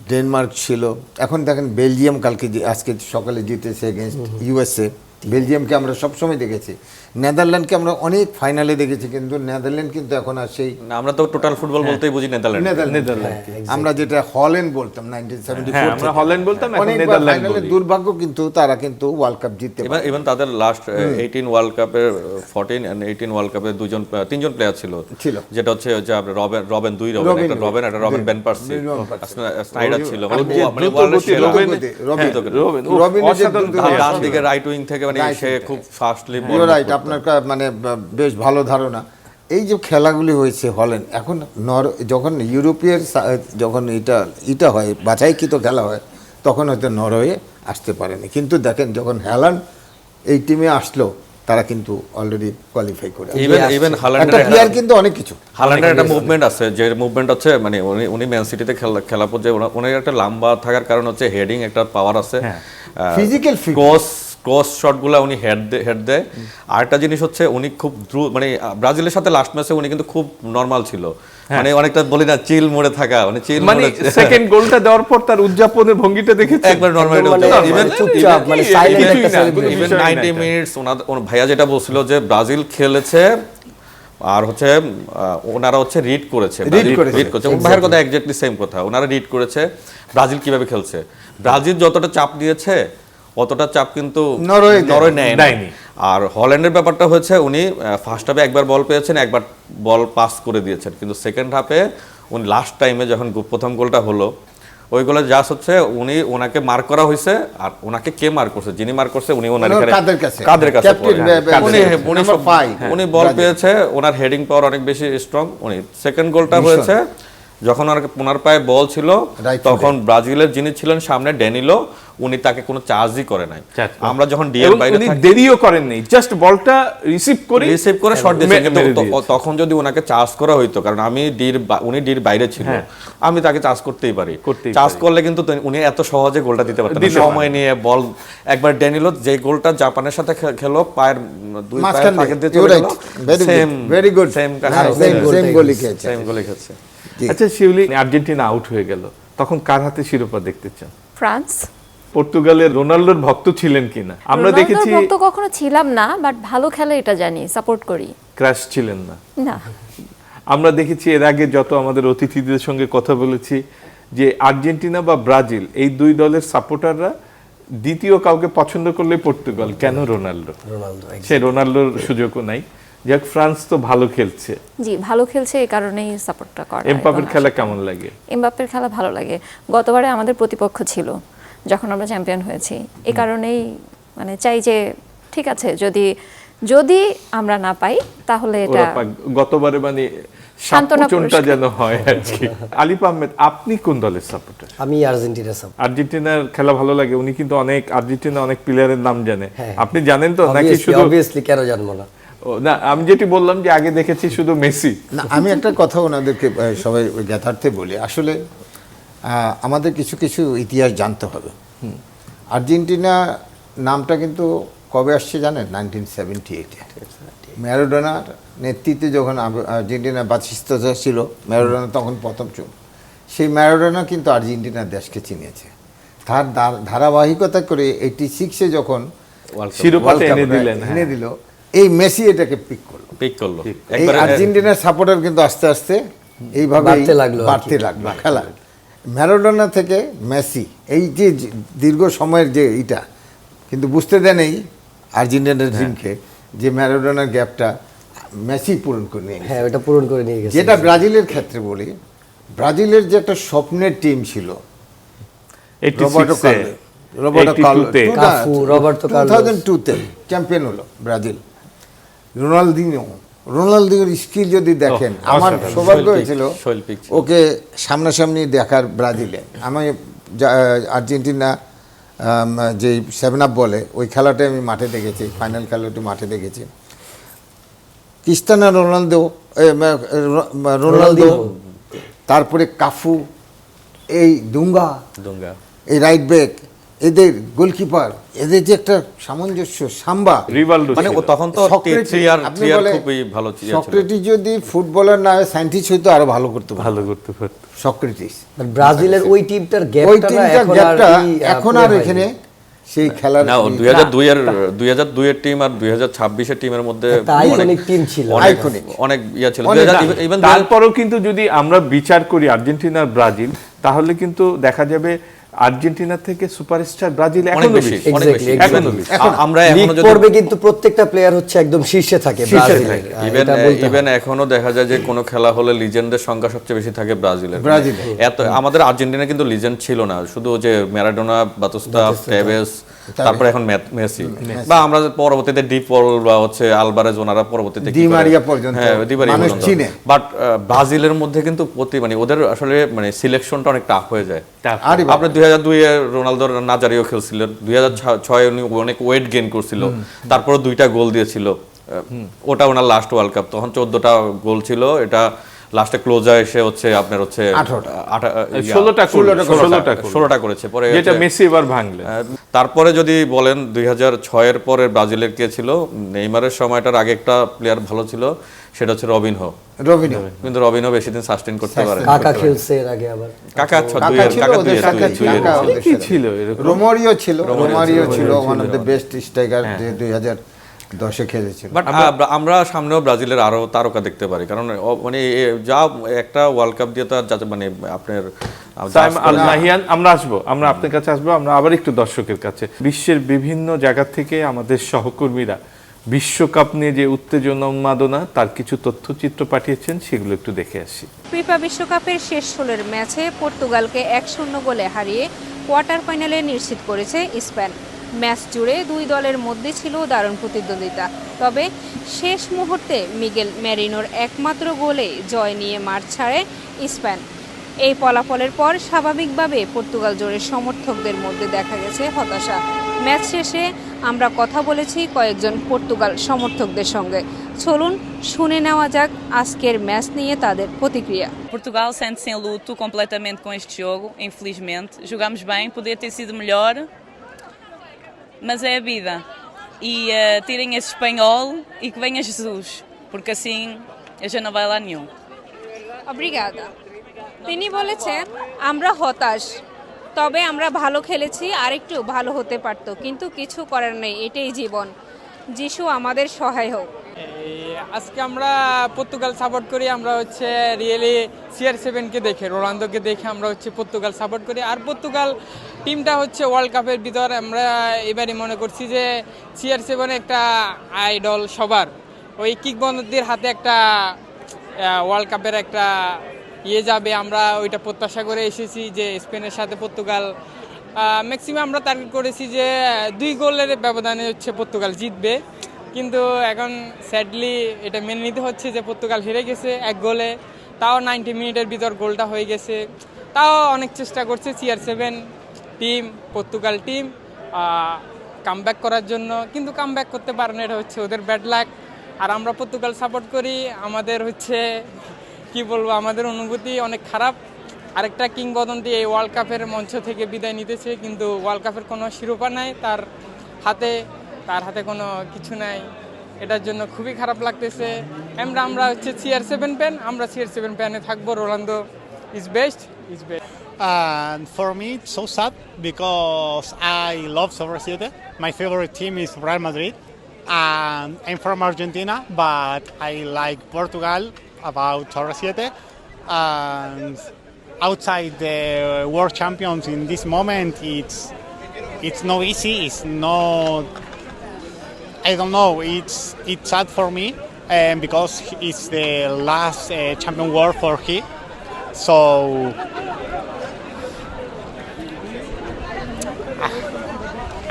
ডেনমার্ক ছিল, এখন দেখেন বেলজিয়াম আজকে সকালে জিতেছে এগেনস্ট ইউএসএ। বেলজিয়ামকে আমরা সবসময় দেখেছি, নেদারল্যান্ডকে আমরা অনেক ফাইনালে দেখেছি, কিন্তু নেদারল্যান্ড কিন্তু এখন আর সেই না, আমরা তো টোটাল ফুটবল বলতেই বুঝি নেদারল্যান্ড। নেদারল্যান্ড, আমরা যেটা হল্যান্ড বলতাম 1974 হ্যাঁ, আমরা হল্যান্ড বলতাম, এখন অনেকবার নেদারল্যান্ড ফাইনালে বলি। দুর্ভাগ্য, কিন্তু তারা কিন্তু ওয়ার্ল্ড কাপ জিততে পারে। ইভেন তাদের লাস্ট 18 ওয়ার্ল্ড কাপের 14 এন্ড 18 ওয়ার্ল্ড কাপে তিনজন প্লেয়ার ছিল, যেটা হচ্ছে যে রবেন একটা রবেন বেন পার্সি, স্নাইডার ছিল, মানে ওয়ার্ল্ডের সেরা। ডান দিকে রাইট উইং থেকে, মানে সে খুব ফাস্টলি বল রাইট, আপনার মানে বেশ ভালো ধারণা। এই যে খেলাগুলি হয়েছে হল্যান্ড, এখন যখন ইউরোপীয় যখন এটা হয়, বাছাইকৃত খেলা হয়, তখন হয়তো নরওয়ে আসতে পারেনি, কিন্তু দেখেন যখন হ্যালান্ড এই টিমে আসলো, তারা কিন্তু অলরেডি কোয়ালিফাই করে ইভেন একটা প্লেয়ার কিন্তু অনেক কিছু। হাল্যান্ডের একটা মুভমেন্ট আছে, যে মুভমেন্ট হচ্ছে মানে উনি ম্যান সিটিতে খেলা পর্যায়ে ওনার একটা লম্বা থাকার কারণ হচ্ছে হেডিং একটা পাওয়ার আছে, ফিজিক্যাল ক্রস শটগুলো উনি হেড দেয়। আরেকটা জিনিস হচ্ছে উনি খুব দ্রুত, মানে ব্রাজিলের সাথে লাস্ট ম্যাচে উনি কিন্তু খুব নরমাল ছিল, মানে অনেকটা বলি না চিল মোড়ে থাকা, মানে চিল মানে সেকেন্ড গোলটা দেওয়ার পর তার উদযাপনের ভঙ্গিটা দেখেছি একবার নরমাল। মানে চুপচাপ, মানে সাইলেন্ট একটা ইভেন 90 মিনিটস ওনার ভাইয়া যেটা বলছিল যে ব্রাজিল খেলেছে আর হচ্ছে ওনারা হচ্ছে রিড করেছে, ভাইয়ের কথা এক্স্যাক্টলি সেম কথা, ওনারা রিড করেছে ব্রাজিল কিভাবে খেলছে। ব্রাজিল যতটা চাপ দিয়েছে অতটা চাপ কিন্তু নরওয়ে নেয়নি। আর হল্যান্ডের ব্যাপারটা হচ্ছে উনি ফার্স্ট হাফে একবার বল পেয়েছেন, একবার বল পাস করে দিয়েছেন, কিন্তু সেকেন্ড হাফে উনি লাস্ট টাইমে যখন প্রথম গোলটা হলো ওই গোলে জাস্ট হচ্ছে ওনাকে মার করা হয়েছে, আর ওনাকে কে মার করছে, যিনি মার করছে উনি ওনার এখানে কাদের কাছে উনি বল পেয়েছে, ওনার হেডিং পাওয়ার অনেক বেশি স্ট্রং। উনি সেকেন্ড গোলটা হয়েছে যখন ওনার পায়ে বল ছিল, তখন ব্রাজিলের যিনি ছিলেন সামনে ড্যানিলো, উনি তাকে কোনো চার্জই করে নাই। আমরা যখন ডিএর বাইরে উনি দেরিও করেন নাই, জাস্ট বলটা রিসিভ করে শট দিয়েছেন। তখন যদি ওনাকে চার্জ করা হইতো, কারণ উনি ডির বাইরে ছিল, আমি তাকে চার্জ করতেই পারি। চার্জ করলে কিন্তু উনি এত সহজে গোলটা দিতে পারতেন না। সময় নিয়ে বল একবার ড্যানিলো যে গোলটা জাপানের সাথে খেলো, পায়ের দুই পায়ের ফাঁকে দিয়ে চলে গেল, সেম ভেরি গুড সেম গোলই খেয়েছে। আচ্ছা শিউলি, আর্জেন্টিনা আউট হয়ে গেল, তখন কার হাতে শিরোপা দেখতে চান? ফ্রান্স। পর্তুগালের রোনাল্ডোর ভক্ত ছিলেন কিনা? আমরা দেখেছি ভক্ত কখনো ছিলাম না, বাট ভালো খেলে এটা জানি, সাপোর্ট করি। ক্রাশ ছিলেন না? না। আমরা দেখেছি এর আগে যত আমাদের অতিথিদের সঙ্গে কথা বলেছি যে আর্জেন্টিনা বা ব্রাজিল এই দুই দলের সাপোর্টাররা দ্বিতীয় কাউকে পছন্দ করলে পর্তুগাল, কেন? রোনাল্ডো। সে রোনাল্ডোর সুযোগও নাই। যাক, ফ্রান্স তো ভালো খেলছে। জি, ভালো খেলছে, এই কারণেই সাপোর্টটা করা। এমবাপ্পের খেলা কেমন লাগে? এমবাপ্পের খেলা ভালো লাগে। গতবারে আমাদের প্রতিপক্ষ ছিল যখন আমরা চ্যাম্পিয়ন হয়েছি, এই কারণেই মানে চাই যে ঠিক আছে, যদি আমরা না পাই তাহলে এটা গতবারে মানে সান্তনা যেন হয় আর কি। আলিফ আহমেদ, আপনি কোন দলের সাপোর্টার? আমি আর্জেন্টিনার সাপোর্টার। আর্জেন্টিনার খেলা ভালো লাগে? উনি কিন্তু আর্জেন্টিনা অনেক প্লেয়ারের নাম জানে, আপনি জানেন তো নাকি? শুধু অবভিয়াসলি, কেন জানবো না? না, আমি যেটি বললাম যে আগে দেখেছি শুধু মেসি। না, আমি একটা কথা ওনাদেরকে সবাই যথার্থে বলি, আসলে আমাদের কিছু কিছু ইতিহাস জানতে হবে। আর্জেন্টিনা নামটা কিন্তু কবে আসছে জানেন? 1978-এ ম্যারাডোনার নেতৃত্বে যখন আর্জেন্টিনা বাতিস্ততা ছিল, ম্যারাডোনা তখন প্রথম চোখ, সেই ম্যারাডোনা কিন্তু আর্জেন্টিনার দেশকে চিনিয়েছে। তার ধারাবাহিকতা করে 86-এ যখন শিরোপাটা এনে দিল, এই মেসি এটাকে পিক করলো। এই আর্জেন্টিনার সাপোর্টার কিন্তু আস্তে আস্তে এইভাবে বাড়তে লাগলো খেলা। ম্যারাডোনা থেকে মেসি, এই যে দীর্ঘ সময়ের যে এইটা কিন্তু বুঝতে দেন এই আর্জেন্টিনার টিমকে যে ম্যারাডোনার গ্যাপটা মেসি পূরণ করে নিয়ে গেছে। হ্যাঁ, ওটা পূরণ করে নিয়ে গেছে। যেটা ব্রাজিলের ক্ষেত্রে বলি, ব্রাজিলের যে একটা স্বপ্নের টিম ছিল, রোবার্টো কার্লোস 2002-তে চ্যাম্পিয়ন হলো ব্রাজিল। রোনালদিনোর স্কিল যদি দেখেন, আমার সৌভাগ্য হয়েছিল ওকে সামনাসামনি দেখার ব্রাজিলে। আমি আর্জেন্টিনা যে 7-আপ বলে ওই খেলাটা আমি মাঠে দেখেছি, ফাইনাল খেলাটি মাঠে দেখেছি। ক্রিস্টিয়ানো রোনালদো, তারপরে কাফু, এই দুঙ্গা, এই রাইট ব্যাক, এদের গোলকিপার, এদের যে একটা সামঞ্জস্য, সাম্বা, মানে তখন তো খুবই ভালো ছিল। সক্রেটিস যদি ফুটবলার না হয় সায়েন্টিস্ট হইতো আরো ভালো করতে পারত সক্রেটিস। ব্রাজিলের ওই টিমটার গ্যাপটা এখন আর এখানে সেই খেলার না, 2002 এর টিম আর 2026 এর টিমের মধ্যে অনেক টিম ছিল, অনেক ইয়া ছিল। তারপরেও কিন্তু যদি আমরা বিচার করি আর্জেন্টিনা আর ব্রাজিল, তাহলে কিন্তু দেখা যাবে আর্জেন্টিনা থেকে সুপারস্টার ব্রাজিল এখনো বেশি। আমরা এখনো যদি পড়বে কিন্তু প্রত্যেকটা প্লেয়ার হচ্ছে একদম শীর্ষে থাকে ব্রাজিলের। ইভেন এখনো দেখা যায় যে কোনো খেলা হলে লিজেন্ডের সংখ্যা সবচেয়ে বেশি থাকে ব্রাজিলের। এত আমাদের আর্জেন্টিনা কিন্তু লিজেন্ড ছিল না, শুধু যে ম্যারাডোনা, বাতুস্তা, টেভেস, তারপরে এখন মেসি, বা আমরা পরবর্তীতে ডিপল বা হচ্ছে আলভারেজ, ওনারা পরবর্তীতে ডি মারিয়া পর্যন্ত মানুষ চিনে। বাট ব্রাজিলের মধ্যে কিন্তু মানে ওদের আসলে মানে সিলেকশনটা অনেক টাফ হয়ে যায়। আপনি 2002 এ রোনালদো নাজারিও খেলছিলেন, 2006 উনি অনেক ওয়েট গেইন করছিল, তারপরে 2টা গোল দিয়েছিল, ওটা ওনার লাস্ট ওয়ার্ল্ড কাপ, তখন 14টা গোল ছিল। এটা লাস্টে ক্লোজার এসে হচ্ছে আপনার হচ্ছে 16টা করেছে, পরে যেটা মেসি এবার ভাঙলেন। তারপরে যদি বলেন 2006 এর পরে ব্রাজিলের কে ছিল, নেইমারের সময়টার আগে একটা প্লেয়ার ভালো ছিল, সেটা হচ্ছে রবিনহো। কিন্তু রবিনহো বেশি দিন সাস্টেইন করতে পারে না। কাকা খেলছে এর আগে, আবার কাকা ছিল, রোমারিও ছিল one of the best striker যে 2010-এ খেলেছিল। বাট আমরা সামনেও ব্রাজিলের আরো তারকা দেখতে পারি, কারণ মানে যা একটা ওয়ার্ল্ড কাপ দিয়ে তো মানে আপনার আমরা আপনার কাছে আসবো। আমরা আবার একটু দর্শকের কাছে, বিশ্বের বিভিন্ন জায়গা থেকে আমাদের সহকর্মীরা বিশ্বকাপ নিয়ে যে উত্তেজনা উন্মাদনা তার কিছু তথ্যচিত্র পাঠিয়েছেন, সেগুলো একটু দেখে আসি। ফিফা বিশ্বকাপের শেষ 16 ম্যাচে পর্তুগালকে 1-0 গোলে হারিয়ে কোয়ার্টার ফাইনালে নিশ্চিত করেছে স্পেন। ম্যাচ জুড়ে দুই দলের মধ্যে ছিল দারুণ প্রতিদ্বন্দ্বিতা, তবে শেষ মুহূর্তে মিগেল মেরিনোর একমাত্র গোলে জয় নিয়ে মাঠ ছাড়ে স্পেন। এই ফলাফলের পর স্বাভাবিকভাবে পর্তুগাল জোড়ের সমর্থকদের মধ্যে দেখা গেছে হতাশা। ম্যাচ শেষে আমরা কথা বলেছি কয়েকজন পর্তুগাল সমর্থকদের সঙ্গে। চলুন শুনে নেওয়া যাক আজকের ম্যাচ নিয়ে তাদের প্রতিক্রিয়া। Portugal sente-se em luto completamente com este jogo, infelizmente. Jogámos bem, podia ter sido melhor, mas é a vida. E tirem esse espanhol e que venha Jesus, porque assim a gente não vai lá nenhum. Obrigada. তিনি বলেছেন আমরা হতাশ, তবে আমরা ভালো খেলেছি, আরেকটু ভালো হতে পারতো, কিন্তু কিছু করার নেই, এটাই জীবন। যিশু আমাদের সহায় হোক। আজকে আমরা পর্তুগাল সাপোর্ট করি, আমরা হচ্ছে রিয়েলি CR7কে দেখে, রোনালদোকে দেখে আমরা হচ্ছে পর্তুগাল সাপোর্ট করি। আর পর্তুগাল টিমটা হচ্ছে ওয়ার্ল্ড কাপের ভিতর আমরা এবারই মনে করছি যে CR7 একটা আইডল সবার, ওই কিংবদন্তির হাতে একটা ওয়ার্ল্ড কাপের একটা যাবে, আমরা ওইটা প্রত্যাশা করে এসেছি যে স্পেনের সাথে পর্তুগাল ম্যাক্সিমাম আমরা টার্গেট করেছি যে 2 গোলের ব্যবধানে হচ্ছে পর্তুগাল জিতবে, কিন্তু এখন স্যাডলি এটা মেনে নিতে হচ্ছে যে পর্তুগাল হেরে গেছে 1 গোলে, তাও 90 মিনিটের ভিতর গোলটা হয়ে গেছে। তাও অনেক চেষ্টা করছে CR7 team, Portugal team comeback করার জন্য, কিন্তু কামব্যাক করতে পারে না, এটা হচ্ছে ওদের ব্যাড লাক। আর আমরা পর্তুগাল সাপোর্ট করি, আমাদের হচ্ছে কি বলবো, আমাদের অনুভূতি অনেক খারাপ। আরেকটা কিংবদন্তি এই ওয়ার্ল্ড কাপের মঞ্চ থেকে বিদায় নিতেছে, কিন্তু ওয়ার্ল্ড কাপের কোনো শিরোপা নাই তার হাতে কোনো কিছু নাই, এটার জন্য খুবই খারাপ লাগতেছে। আমরা হচ্ছে CR7 ফ্যান, আমরা CR7 ফ্যানে থাকবো। Ronaldo is best. And for me, it's so sad because I love CR7. My favorite team is Real Madrid. And I'm from Argentina, but I like Portugal about CR7. And outside the world champions in this moment, it's not easy. It's not. I don't know. It's sad for me, because it's the last champion world for him. So.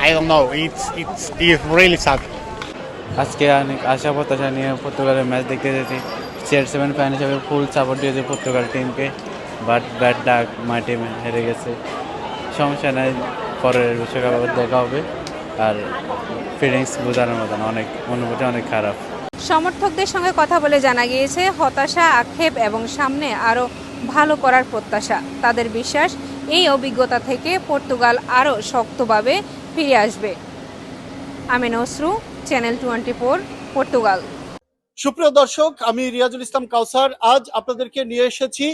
I don't know. It's really sad. আজকে অনেক আশা প্রত্যাশা নিয়ে পর্তুগালের match দেখতে যেতে CR7 fan হিসেবে full support দিয়েছে Portugal টিমকে, বাট ব্যাড ডাক মাই টিম হেরে গেছে। সমস্যা নাই, পরের বিশ্বকাপ দেখা হবে। আর ফিলিংস বোঝানোর মতন, অনেক অনুভূতি অনেক খারাপ। সমর্থকদের সঙ্গে কথা বলে জানা গিয়েছে হতাশা, আক্ষেপ এবং সামনে আরও ভালো করার প্রত্যাশা। তাদের বিশ্বাস এই অভিজ্ঞতা থেকে পর্তুগাল আরও শক্তভাবে ফিরে আসবে। আমি নসরু, চ্যানেল 24, পর্তুগাল। সুপ্রিয় দর্শক, আমি রিয়াজুল ইসলাম কাউসার। আজ আপনাদেরকে নিয়ে এসেছি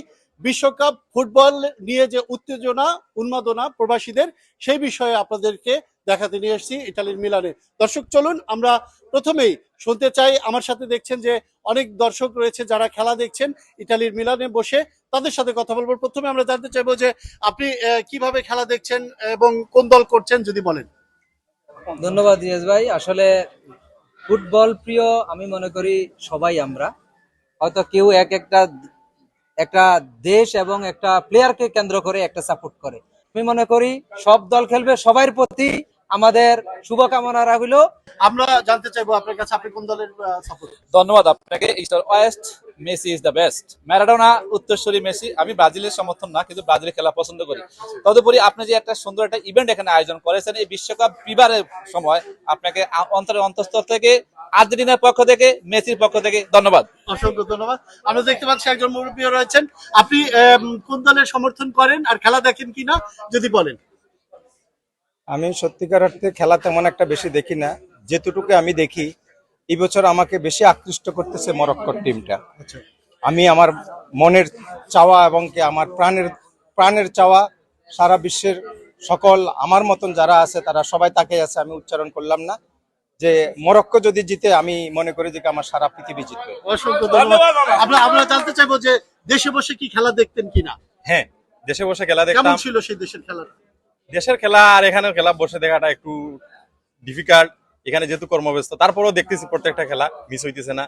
বিশ্বকাপ ফুটবল নিয়ে যে উত্তেজনা উন্মাদনা প্রবাসীদের, সেই বিষয়ে আপনাদেরকে দেখাতে নিয়ে এসেছি ইতালির মিলানে। দর্শক চলুন আমরা প্রথমেই শুনতে চাই, আমার সাথে দেখছেন যে অনেক দর্শক রয়েছে যারা খেলা দেখছেন ইতালির মিলানে বসে, তাদের সাথে কথা বলবো। প্রথমে আমরা জানতে চাইবো যে আপনি কিভাবে খেলা দেখছেন এবং কোন দল করছেন যদি বলেন। ধন্যবাদ রিয়াজ ভাই। আসলে ফুটবল প্রিয় আমি মনে করি সবাই আমরা, হয়তো কেউ একটা দেশ এবং একটা প্লেয়ারকে কেন্দ্র করে একটা সাপোর্ট করে। আমি মনে করি সব দল খেলবে, সবার প্রতি আমাদের শুভকামনা রাখিল। আমরা জানতে চাইবো আপনার কাছে, আপনি কোন দলের সাপোর্ট? ধন্যবাদ আপনাকে। Easter West, Messi is the best. Maradona, উত্তরসূরি মেসি। আমি ব্রাজিলের সমর্থন না, কিন্তু ব্রাজিলের খেলা পছন্দ করি। তদুপরি আপনি যে একটা সুন্দর একটা ইভেন্ট এখানে আয়োজন করেছেন এই বিশ্বকাপ বিবারের সময়, আপনাকে অন্তরের অন্তঃস্থল থেকে, আর্জেন্টিনার পক্ষ থেকে, মেসির পক্ষ থেকে ধন্যবাদ। অসংখ্য ধন্যবাদ। আমরা দেখতে পাচ্ছি একজন মুরব্বী রয়েছেন, আপনি কোন দলের সমর্থন করেন আর খেলা দেখেন কিনা যদি বলেন। আমি সত্যিকার অর্থে খেলা তেমন একটা বেশি দেখি না, যেটুকু আমি দেখি এই বছর আমাকে বেশি আকৃষ্ট করতেছে মরক্কোর টিমটা। আমি আমার মনের চাওয়া এবং কি আমার প্রাণের চাওয়া, সারা বিশ্বের সকল আমার মতন যারা আছে তারা সবাই তাকে আছে, আমি উচ্চারণ করলাম না, যে মরক্কো যদি জিতে আমি মনে করি যে আমার সারা পৃথিবী জিতবে। অসংখ্য ধন্যবাদ। আমরা জানতে চাইবো যে দেশে বসে কি খেলা দেখতেন কিনা। হ্যাঁ, দেশে বসে খেলা দেখতাম। কেমন ছিল সেই দেশের খেলা? দেশের খেলা আর এখানের খেলা বসে দেখাটা একটু ডিফিকাল্ট, এখানে যেহেতু কর্মব্যস্ত, তারপরেও দেখতেছি প্রত্যেকটা খেলা মিস হইতেছে না।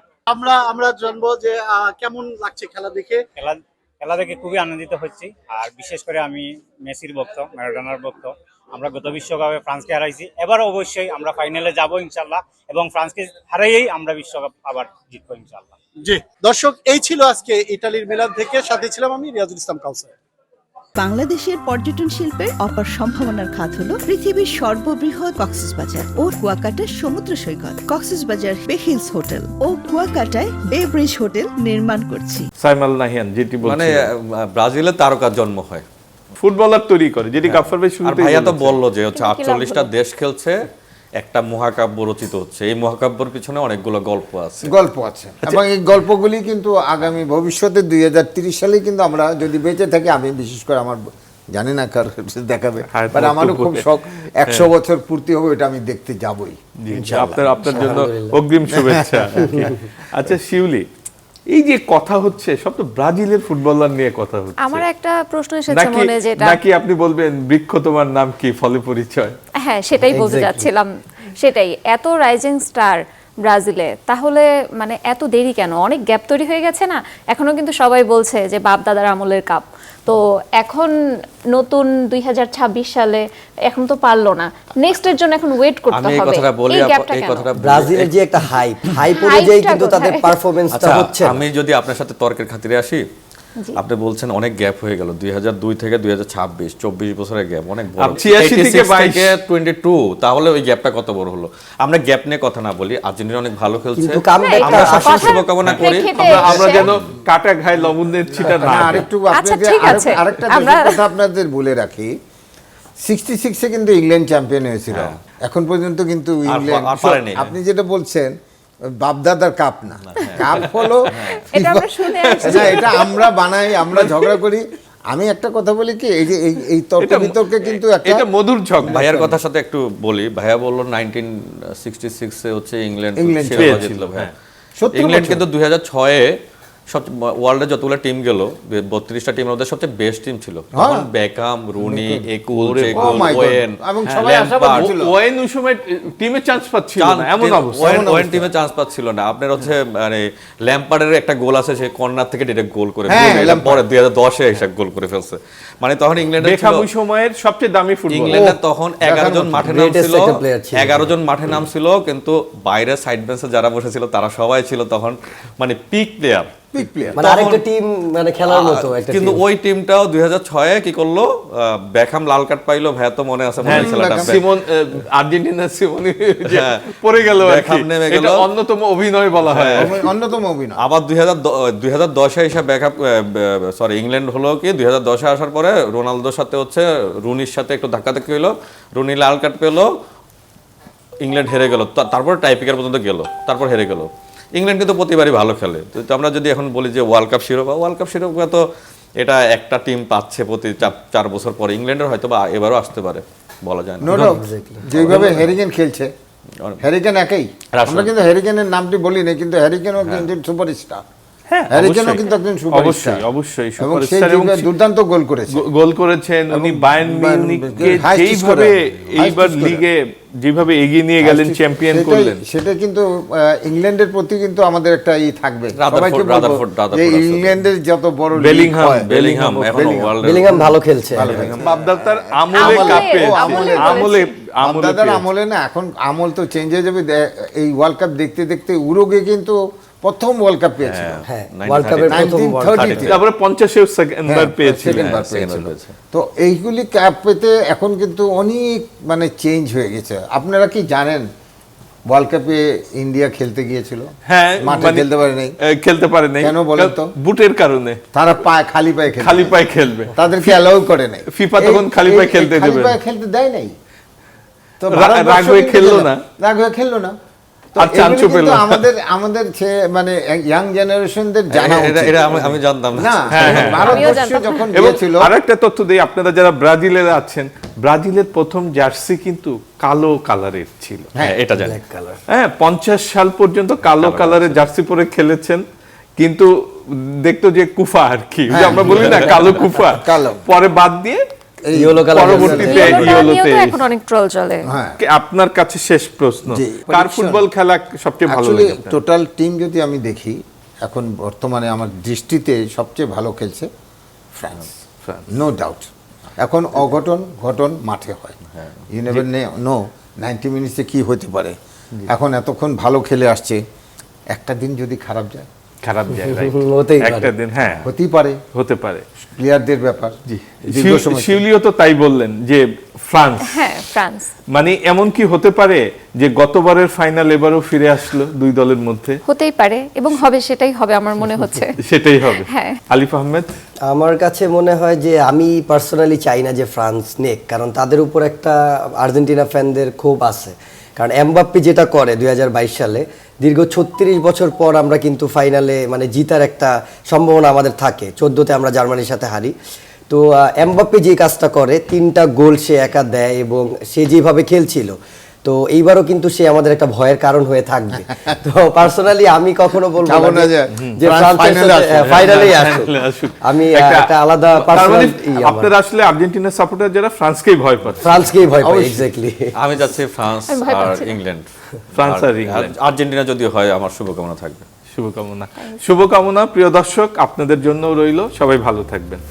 আমরা জানবো যে কেমন লাগছে খেলা দেখে। খেলা দেখে খুবই আনন্দিত হচ্ছি, আর বিশেষ করে আমি মেসির ভক্ত, ম্যারাডোনার ভক্ত। আমরা গত বিশ্বকাপে ফ্রান্সকে হারাইছি, এবার অবশ্যই আমরা ফাইনালে যাব ইনশাল্লাহ, এবং ফ্রান্সকে হারাইয়েই আমরা বিশ্বকাপ আবার জিতবো ইনশাল্লাহ। জি দর্শক, এই ছিল আজকে ইতালির মিলান থেকে, সাথে ছিলাম আমি রিয়াজুল ইসলাম কাউসার। বাংলাদেশের পর্যটন শিল্পের অপার সম্ভাবনার খাত হলো পৃথিবীর সর্ববৃহৎ কক্সবাজার ও কুয়াকাটার সমুদ্র সৈকত। কক্সবাজার বে হিলস হোটেল ও কুয়াকাটায় বে ব্রিজ হোটেল নির্মাণ করছি। সাইমাল নাহিয়ান যেটি মানে বলছিলেন, ব্রাজিলে তারকার জন্ম হয়, ফুটবলার তৈরি করে, যেটি গাফফার ভাই আর শুরুতেই ভাইয়া তো বলেছেন। বললো যে হচ্ছে 48টা দেশ খেলছে, একটা মহাকাব্য রচিত হচ্ছে। এই মহাকাব্যের পিছনে অনেকগুলো গল্প আছে। এবং এই গল্পগুলি কিন্তু আগামী ভবিষ্যতে 2030 সালে কিন্তু আমরা যদি বেঁচে থাকি, আমি বিশেষ করে আমার জানি না কার দেখাবে, বাট আমারও খুব শখ 100 বছর পূর্তি হবে, এটা আমি দেখতে যাবই। আপনার জন্য অগ্রিম শুভেচ্ছা। আচ্ছা শিউলি, এই যে কথা হচ্ছে সব তো ব্রাজিলের ফুটবলার নিয়ে কথা হচ্ছে, আমার একটা প্রশ্ন এসেছে মনে, যেটা নাকি আপনি বলবেন বৃক্ষ তোমার নাম কি ফলে পরিচয়? হ্যাঁ সেটাই বলতে যাচ্ছিলাম, সেটাই। এত রাইজিং স্টার ব্রাজিলে, তাহলে মানে এত দেরি কেন? অনেক গ্যাপ তৈরি হয়ে গেছে না? এখনো কিন্তু সবাই বলছে যে বাপ দাদার আমলের কাপ, তো এখন নতুন 2026 সালে এখন তো পারলো না, নেক্সটের জন্য এখন ওয়েট করতে হবে। আমি এই কথাটা বলি, এই কথাটা ব্রাজিলের যে একটা হাইপ অনুযায়ী কিন্তু তাদের পারফরম্যান্সটা হচ্ছে। আমি যদি আপনার সাথে তর্কের খাতিরে আসি, আপনি বলছেন অনেক গ্যাপ হয়ে গেল, 2002 থেকে 2026 24 বছরের গ্যাপ অনেক বড়। 86 থেকে 22 তাহলে ওই গ্যাপটা কত বড় হলো? আমরা গ্যাপ নিয়ে কথা না বলি, আর্জেন্টিনা অনেক ভালো খেলছে, আমরা সবসময় শুভকামনা করি, আমরা যেন কাটা ঘায়ে লবণের ছিটা না। আরেকটু আরেকটা কথা আপনাদের বলে রাখি, 66 এ কিন্তু ইংল্যান্ড চ্যাম্পিয়ন হয়েছিল, এখন পর্যন্ত কিন্তু ইংল্যান্ড, আপনি যেটা বলছেন বাপদাদার কাপ না, কাপ হলো এটা আমরা বানাই, আমরা ঝগড়া করি। আমি একটা কথা বলি কি, এই যে এই তর্ক বিতর্কে কিন্তু একটা মধুর ঝক। ভাইয়ার কথার সাথে একটু বলি, ভাইয়া বললো 1966 এ হচ্ছে ইংল্যান্ড জিতলো। হ্যাঁ, ইংল্যান্ড কিন্তু 2006 এ ওয়ার্ল্ডে যতগুলো টিম গেল, 32টা টিমের মধ্যে সবচেয়ে বেস্ট টিম ছিল তখন। বেকাম, রুনি, একুল, চেকুল, ওয়েন, এবং সবাই আশাবাদী ছিল। ওয়েন ওই সময় টিমে চান্স পাচ্ছিল না, এমন অবস্থা। ওয়েন টিমে চান্স পাচ্ছিল না। আপনার হচ্ছে মানে ল্যাম্পার্ডের একটা গোল আছে, সে কর্নার থেকে ডাইরেক্ট গোল করে ফেলছে, পরে 2010 এ এসে গোল করে ফেলছে। মানে তখন ইংল্যান্ডের বেকাম ওই সময়ের সবচেয়ে দামি ফুটবলার। ইংল্যান্ডের তখন 11 জন মাঠে নামছিল, 11 জন মাঠে নামছিল, কিন্তু বাইরে সাইড বেঞ্চে যারা বসেছিল তারা সবাই ছিল তখন মানে পিক প্লেয়ার, মানে আরেকটা টিম, মানে খেলার মতো একটা টিম। কিন্তু ওই টিমটাও 2006 এ কি করলো, বেকহাম লাল কার্ড পাইলো, ভাইয়া তো মনে আছে খেলাটা, সিমন আর্জেন্টিনার সিমন পড়ে গেল, বেকহাম নেমে গেল, এটা অন্যতম অভিনয় বলা হয়, অন্যতম অভিনয়। আবার 2010 এ এসে বেকআপ ইংল্যান্ড হলো কি 2010 এ আসার পরে রোনালদোর সাথে হচ্ছে রুনির সাথে একটু ধাক্কাধাক্কি হইলো, রুনি লাল কার্ড পেলো, ইংল্যান্ড হেরে গেল, তারপর টাইপিকার পর্যন্ত গেল, তারপর হেরে গেল। ইংল্যান্ড কিন্তু প্রতিবারই ভালো খেলে। তো আমরা যদি এখন বলি যে ওয়ার্ল্ড কাপ শিরোপা তো এটা একটা টিম পাচ্ছে প্রতি 4 বছর পরে, ইংল্যান্ডের হয়তো বা এবারও আসতে পারে, বলা যায় না। যেভাবে হ্যারিকেন খেলছে, হ্যারিকেন একাই, আমরা কিন্তু হ্যারিকেনের নামটি বলি না, কিন্তু হ্যারিকেনও কিন্তু সুপারস্টার। হ্যারিকেনও কিন্তু একজন সুপারস্টার, অবশ্যই সুপারস্টার, এবং দুর্দান্ত গোল করেছেন উনি। বায়ার্ন মিউনিখকে যেইভাবে এইবার লিগে যেভাবে এগিয়ে নিয়ে গেলেন, চ্যাম্পিয়ন করলেন, সেটা কিন্তু ইংল্যান্ডের প্রতি কিন্তু আমাদের একটা থাকবে, সবাইকে বলবো যে ইংল্যান্ডের যত বড় বেলিংহাম ভালো খেলছে, বাপদাদার আমলে কাপে, বাপদাদার আমলে না, এখন আমল তো চেঞ্জ হয়ে যাবে। এই ওয়ার্ল্ড কাপ দেখতে দেখতে উরুগুয়ে কিন্তু প্রথম ওয়ার্ল্ড কাপ পেয়েছিল, ওয়ার্ল্ড কাপের প্রথম, তারপরে 50 সেকেন্ডবার পেয়েছিল। তো এইগুলি কাপ পেতে এখন কিন্তু অনেক মানে চেঞ্জ হয়ে গেছে। আপনারা কি জানেন ওয়ার্ল্ড কাপে ইন্ডিয়া খেলতে গিয়েছিল, হ্যাঁ মাঠে খেলতে পারে নাই, কেন বলেন তো? বুটের কারণে। তারা খালি পায়ে খেলবে, তাদেরকে অ্যালাউ করে নাই ফিফা, তখন খালি পায়ে খেলতে দেয় নাই, তো রাগ হয়ে খেললো না। আমাদের মানে ইয়াং জেনারেশনদের জানা উচিত। এটা আমি জানতাম না। ভারতবর্ষ যখন গিয়েছিল, আরেকটা তথ্য দেই, আপনারা যারা ব্রাজিলের আছেন, ব্রাজিলের প্রথম জার্সি কিন্তু কালো কালারের ছিল, এটা জানি। হ্যাঁ, 50 সাল পর্যন্ত কালো কালারের জার্সি পরে খেলেছেন, কিন্তু দেখতো যে কুফা আর কি, আমরা বলি না কালো কুফা, পরে বাদ দিয়ে ইয়েলো কালার পরবর্তীতে ইয়েলোটা নিয়েও ইয়েলোতে তো এখন অনেক ট্রল চলে। আপনার কাছে শেষ প্রশ্ন, জি, কার prediction- ফুটবল খেলা সবচেয়ে ভালো Actually, লাগে আপনার? টোটাল টিম যদি আমি দেখি, এখন বর্তমানে আমার দৃষ্টিতে সবচেয়ে ভালো খেলছে ফ্রান্স, নো ডাউট। এখন অঘটন ঘটন মাঠে হয়, ইউ নেভার নো 90 মিনিটসে কি হতে পারে। এখন এতক্ষণ ভালো খেলে আসছে, একটা দিন যদি খারাপ যায়, একটা দিন হতেই পারে, হতে পারে, প্লেয়ারদের ব্যাপার। শিউলিও তো তাই বললেন যে ফ্রান্স, হ্যাঁ ফ্রান্স, মানে এমন কি হতে পারে যে গতবারের ফাইনাল এবারও ফিরে আসলো দুই দলের মধ্যে? হতেই পারে এবং হবে, সেটাই হবে আমার মনে হচ্ছে। সেটাই হবে। হ্যাঁ। আলিফ আহমেদ? আমার কাছে মনে হয় যে আমি পার্সোনালি চাই না যে ফ্রান্স নেক, কারণ তাদের উপর একটা আর্জেন্টিনা ফ্যানদের ক্ষোভ আছে। কারণ এমবাপ্পে যেটা করে 2022 সালে, দীর্ঘ 36 বছর পর আমরা কিন্তু ফাইনালে মানে জিতার একটা সম্ভাবনা আমাদের থাকে। 14তে আমরা জার্মানির সাথে হারি। তো এমবাপ্পে যে কাজটা করে, 3টা গোল সে একা দেয় এবং সে যেভাবে খেলছিল, তো এইবারও কিন্তু সে আমাদের একটা ভয়ের কারণ হয়ে থাকবে। তো পার্সোনালি আমি কখনো বলবো না যে ফাইনালেই আসুক। আমি একটা আলাদা পার্সোনাল, আপনারা আসলে আর্জেন্টিনার সাপোর্টার যারা ফ্রান্সকেই ভয় পায়, ফ্রান্সকেই ভয় পায়। এক্স্যাক্টলি। আমি যাচ্ছি ফ্রান্স আর ইংল্যান্ড। ফ্রান্স আর ইংল্যান্ড। আর্জেন্টিনা যদি হয় আমার শুভকামনা থাকবে। শুভকামনা প্রিয় দর্শক আপনাদের জন্য রইল, সবাই ভালো থাকবেন।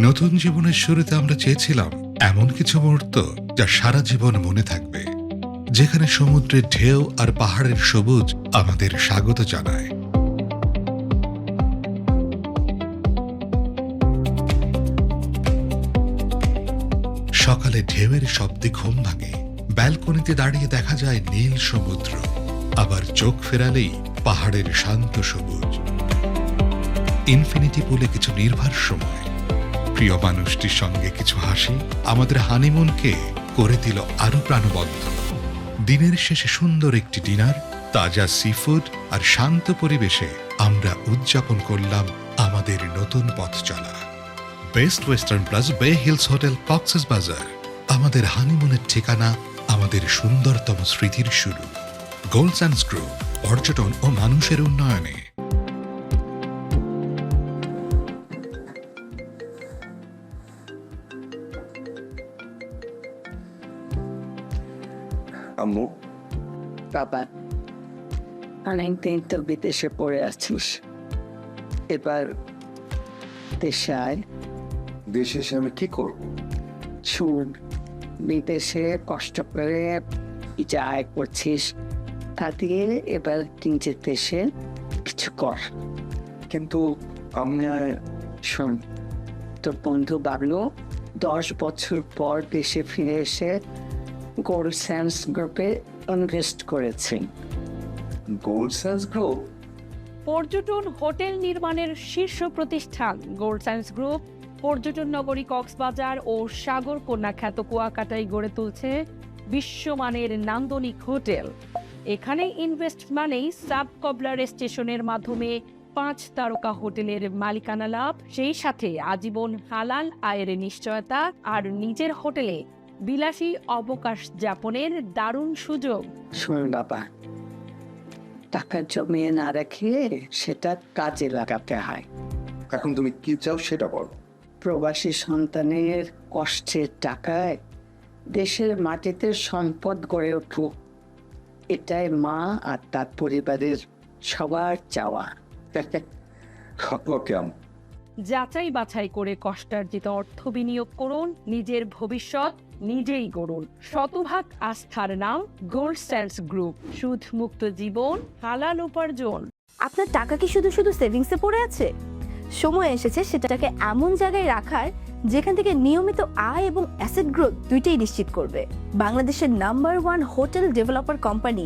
নতুন জীবনের শুরুতে আমরা চেয়েছিলাম এমন কিছু মুহূর্ত যা সারা জীবন মনে থাকবে, যেখানে সমুদ্রের ঢেউ আর পাহাড়ের সবুজ আমাদের স্বাগত জানায়। সকালে ঢেউয়ের শব্দে ঘুম ভাঙে, ব্যালকনিতে দাঁড়িয়ে দেখা যায় নীল সমুদ্র, আবার চোখ ফেরালেই পাহাড়ের শান্ত সবুজ। ইনফিনিটি পুলে কিছু নির্ভার সময়, প্রিয় মানুষটির সঙ্গে কিছু হাসি আমাদের হানিমুনকে করে দিল আরো প্রাণবন্ত। দিনের শেষে সুন্দর একটি ডিনার, তাজা সিফুড আর শান্ত পরিবেশে আমরা উদযাপন করলাম আমাদের নতুন পথ চলা। Best Western Plus Bay hills hotel, Cox's বাজার, আমাদের হানিমুনের ঠিকানা, আমাদের সুন্দরতম স্মৃতির শুরু। গোল্ডস্যান্ডস গ্রুপ, পর্যটন ও মানুষের উন্নয়নে। আম্মু, বাবা, অনেকদিন তো বিদেশে পড়ে আছিস, এবার দেশে আয়। দেশে এসে আমি কি করব? শুন, বিদেশে কষ্ট করে যা আয় করছিস তা দিয়ে এবার নিজের দেশে কিছু কর। কিন্তু আমি শোন, তোর বন্ধু বাবলু 10 বছর পর দেশে ফিরে এসে গোল্ডস্যান্ডস গ্রুপে ইনভেস্ট করেছে। গোল্ডস্যান্ডস গ্রুপ পর্যটন হোটেল নির্মাণের শীর্ষ প্রতিষ্ঠান গোল্ডস্যান্ডস গ্রুপ পর্যটন নগরী কক্সবাজার ও সাগরকন্যা খ্যাত কুয়াকাটায় গড়ে তুলছে বিশ্বমানের নান্দনিক হোটেল। এখানে ইনভেস্ট মানেই সাব কবলার স্টেশনের মাধ্যমে 5 তারকা হোটেলের মালিকানা লাভ, সেই সাথে আজীবন হালাল আয়ের নিশ্চয়তা আর নিজের হোটেলে বিলাসী অবকাশ যাপনের দারুণ সুযোগ। শোন বাবা, টাকা জমিয়ে না রেখে সেটা কাজে লাগাতে হয়। এখন তুমি কি চাও সেটা বলো। প্রবাসী সন্তানের কষ্টের টাকায় দেশের মাটিতে সম্পদ গড়ে উঠুক, এটাই মা আর তার পরিবারের সবার চাওয়া। যাচাই বাছাই করে কষ্টার্জিত অর্থ বিনিয়োগ করুন, নিজের ভবিষ্যৎ নিজেই গড়ুন। শতভাগ আস্থার নাম গোল্ডস্যান্ডস গ্রুপ, সুদ মুক্ত জীবন, হালাল উপার্জন। আপনার টাকা কি শুধু শুধু সেভিংসে পড়ে আছে? সময় এসেছে সেটাকে এমন জায়গায় রাখার যেখান থেকে নিয়মিত আয় এবং অ্যাসেট গ্রোথ দুইটাই নিশ্চিত করবে। বাংলাদেশের number 1 hotel developer company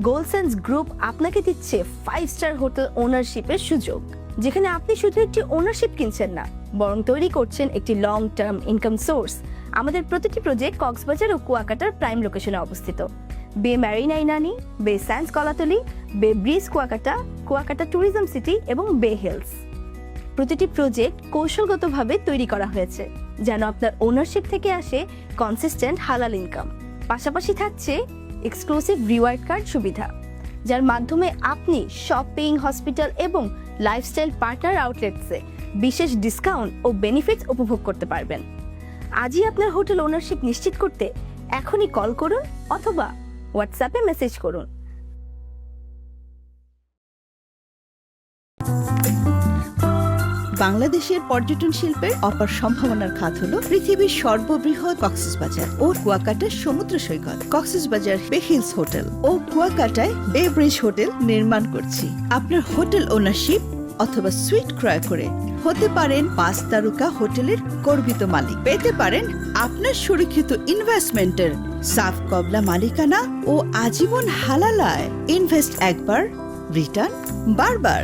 Goldsands group আপনাকে দিচ্ছে 5 স্টার হোটেল ওনারশিপের সুযোগ, যেখানে আপনি শুধু একটি ওনারশিপ কিনছেন না, বরং তৈরি করছেন একটি লং টার্ম ইনকাম সোর্স। আমাদের প্রতিটি প্রজেক্ট কক্সবাজার ও কুয়াকাটার প্রাইম লোকেশনে অবস্থিত। বে ম্যারিনা ইনানি, বে স্যান্ডস কলাতলি, বে bridge Kuakata, Kuakata tourism city এবং বে হিলস। প্রতিটি প্রজেক্ট কৌশলগতভাবে তৈরি করা হয়েছে যেন আপনার ওনারশিপ থেকে আসে কনসিস্টেন্ট হালাল ইনকাম। পাশাপাশি থাকছে এক্সক্লুসিভ রিওয়ার্ড কার্ড সুবিধা, যার মাধ্যমে আপনি শপিং, হসপিটাল এবং লাইফস্টাইল পার্টনার আউটলেটসে বিশেষ ডিসকাউন্ট ও বেনিফিটস উপভোগ করতে পারবেন। আজই আপনার হোটেল ওনারশিপ নিশ্চিত করতে এখনই কল করুন অথবা হোয়াটসঅ্যাপে মেসেজ করুন। বাংলাদেশের পর্যটন শিল্পের অপার সম্ভাবনার খাত হলো পৃথিবীর সর্ববৃহৎ কক্সবাজার ও কুয়াকাটা সমুদ্র সৈকত। কক্সবাজার বে হিলস হোটেল ও কুয়াকাটায় বে ব্রিজ হোটেল নির্মাণ করছি। আপনার হোটেল ওনারশিপ অথবা সুইট ক্রয় করে হতে পারেন 5 তারকা হোটেলের গর্বিত মালিক। পেতে পারেন আপনার সুরক্ষিত ইনভেস্টমেন্টের সাফ কবলা মালিকানা ও আজীবন হালাল আয়। ইনভেস্ট একবার, রিটার্ন বারবার।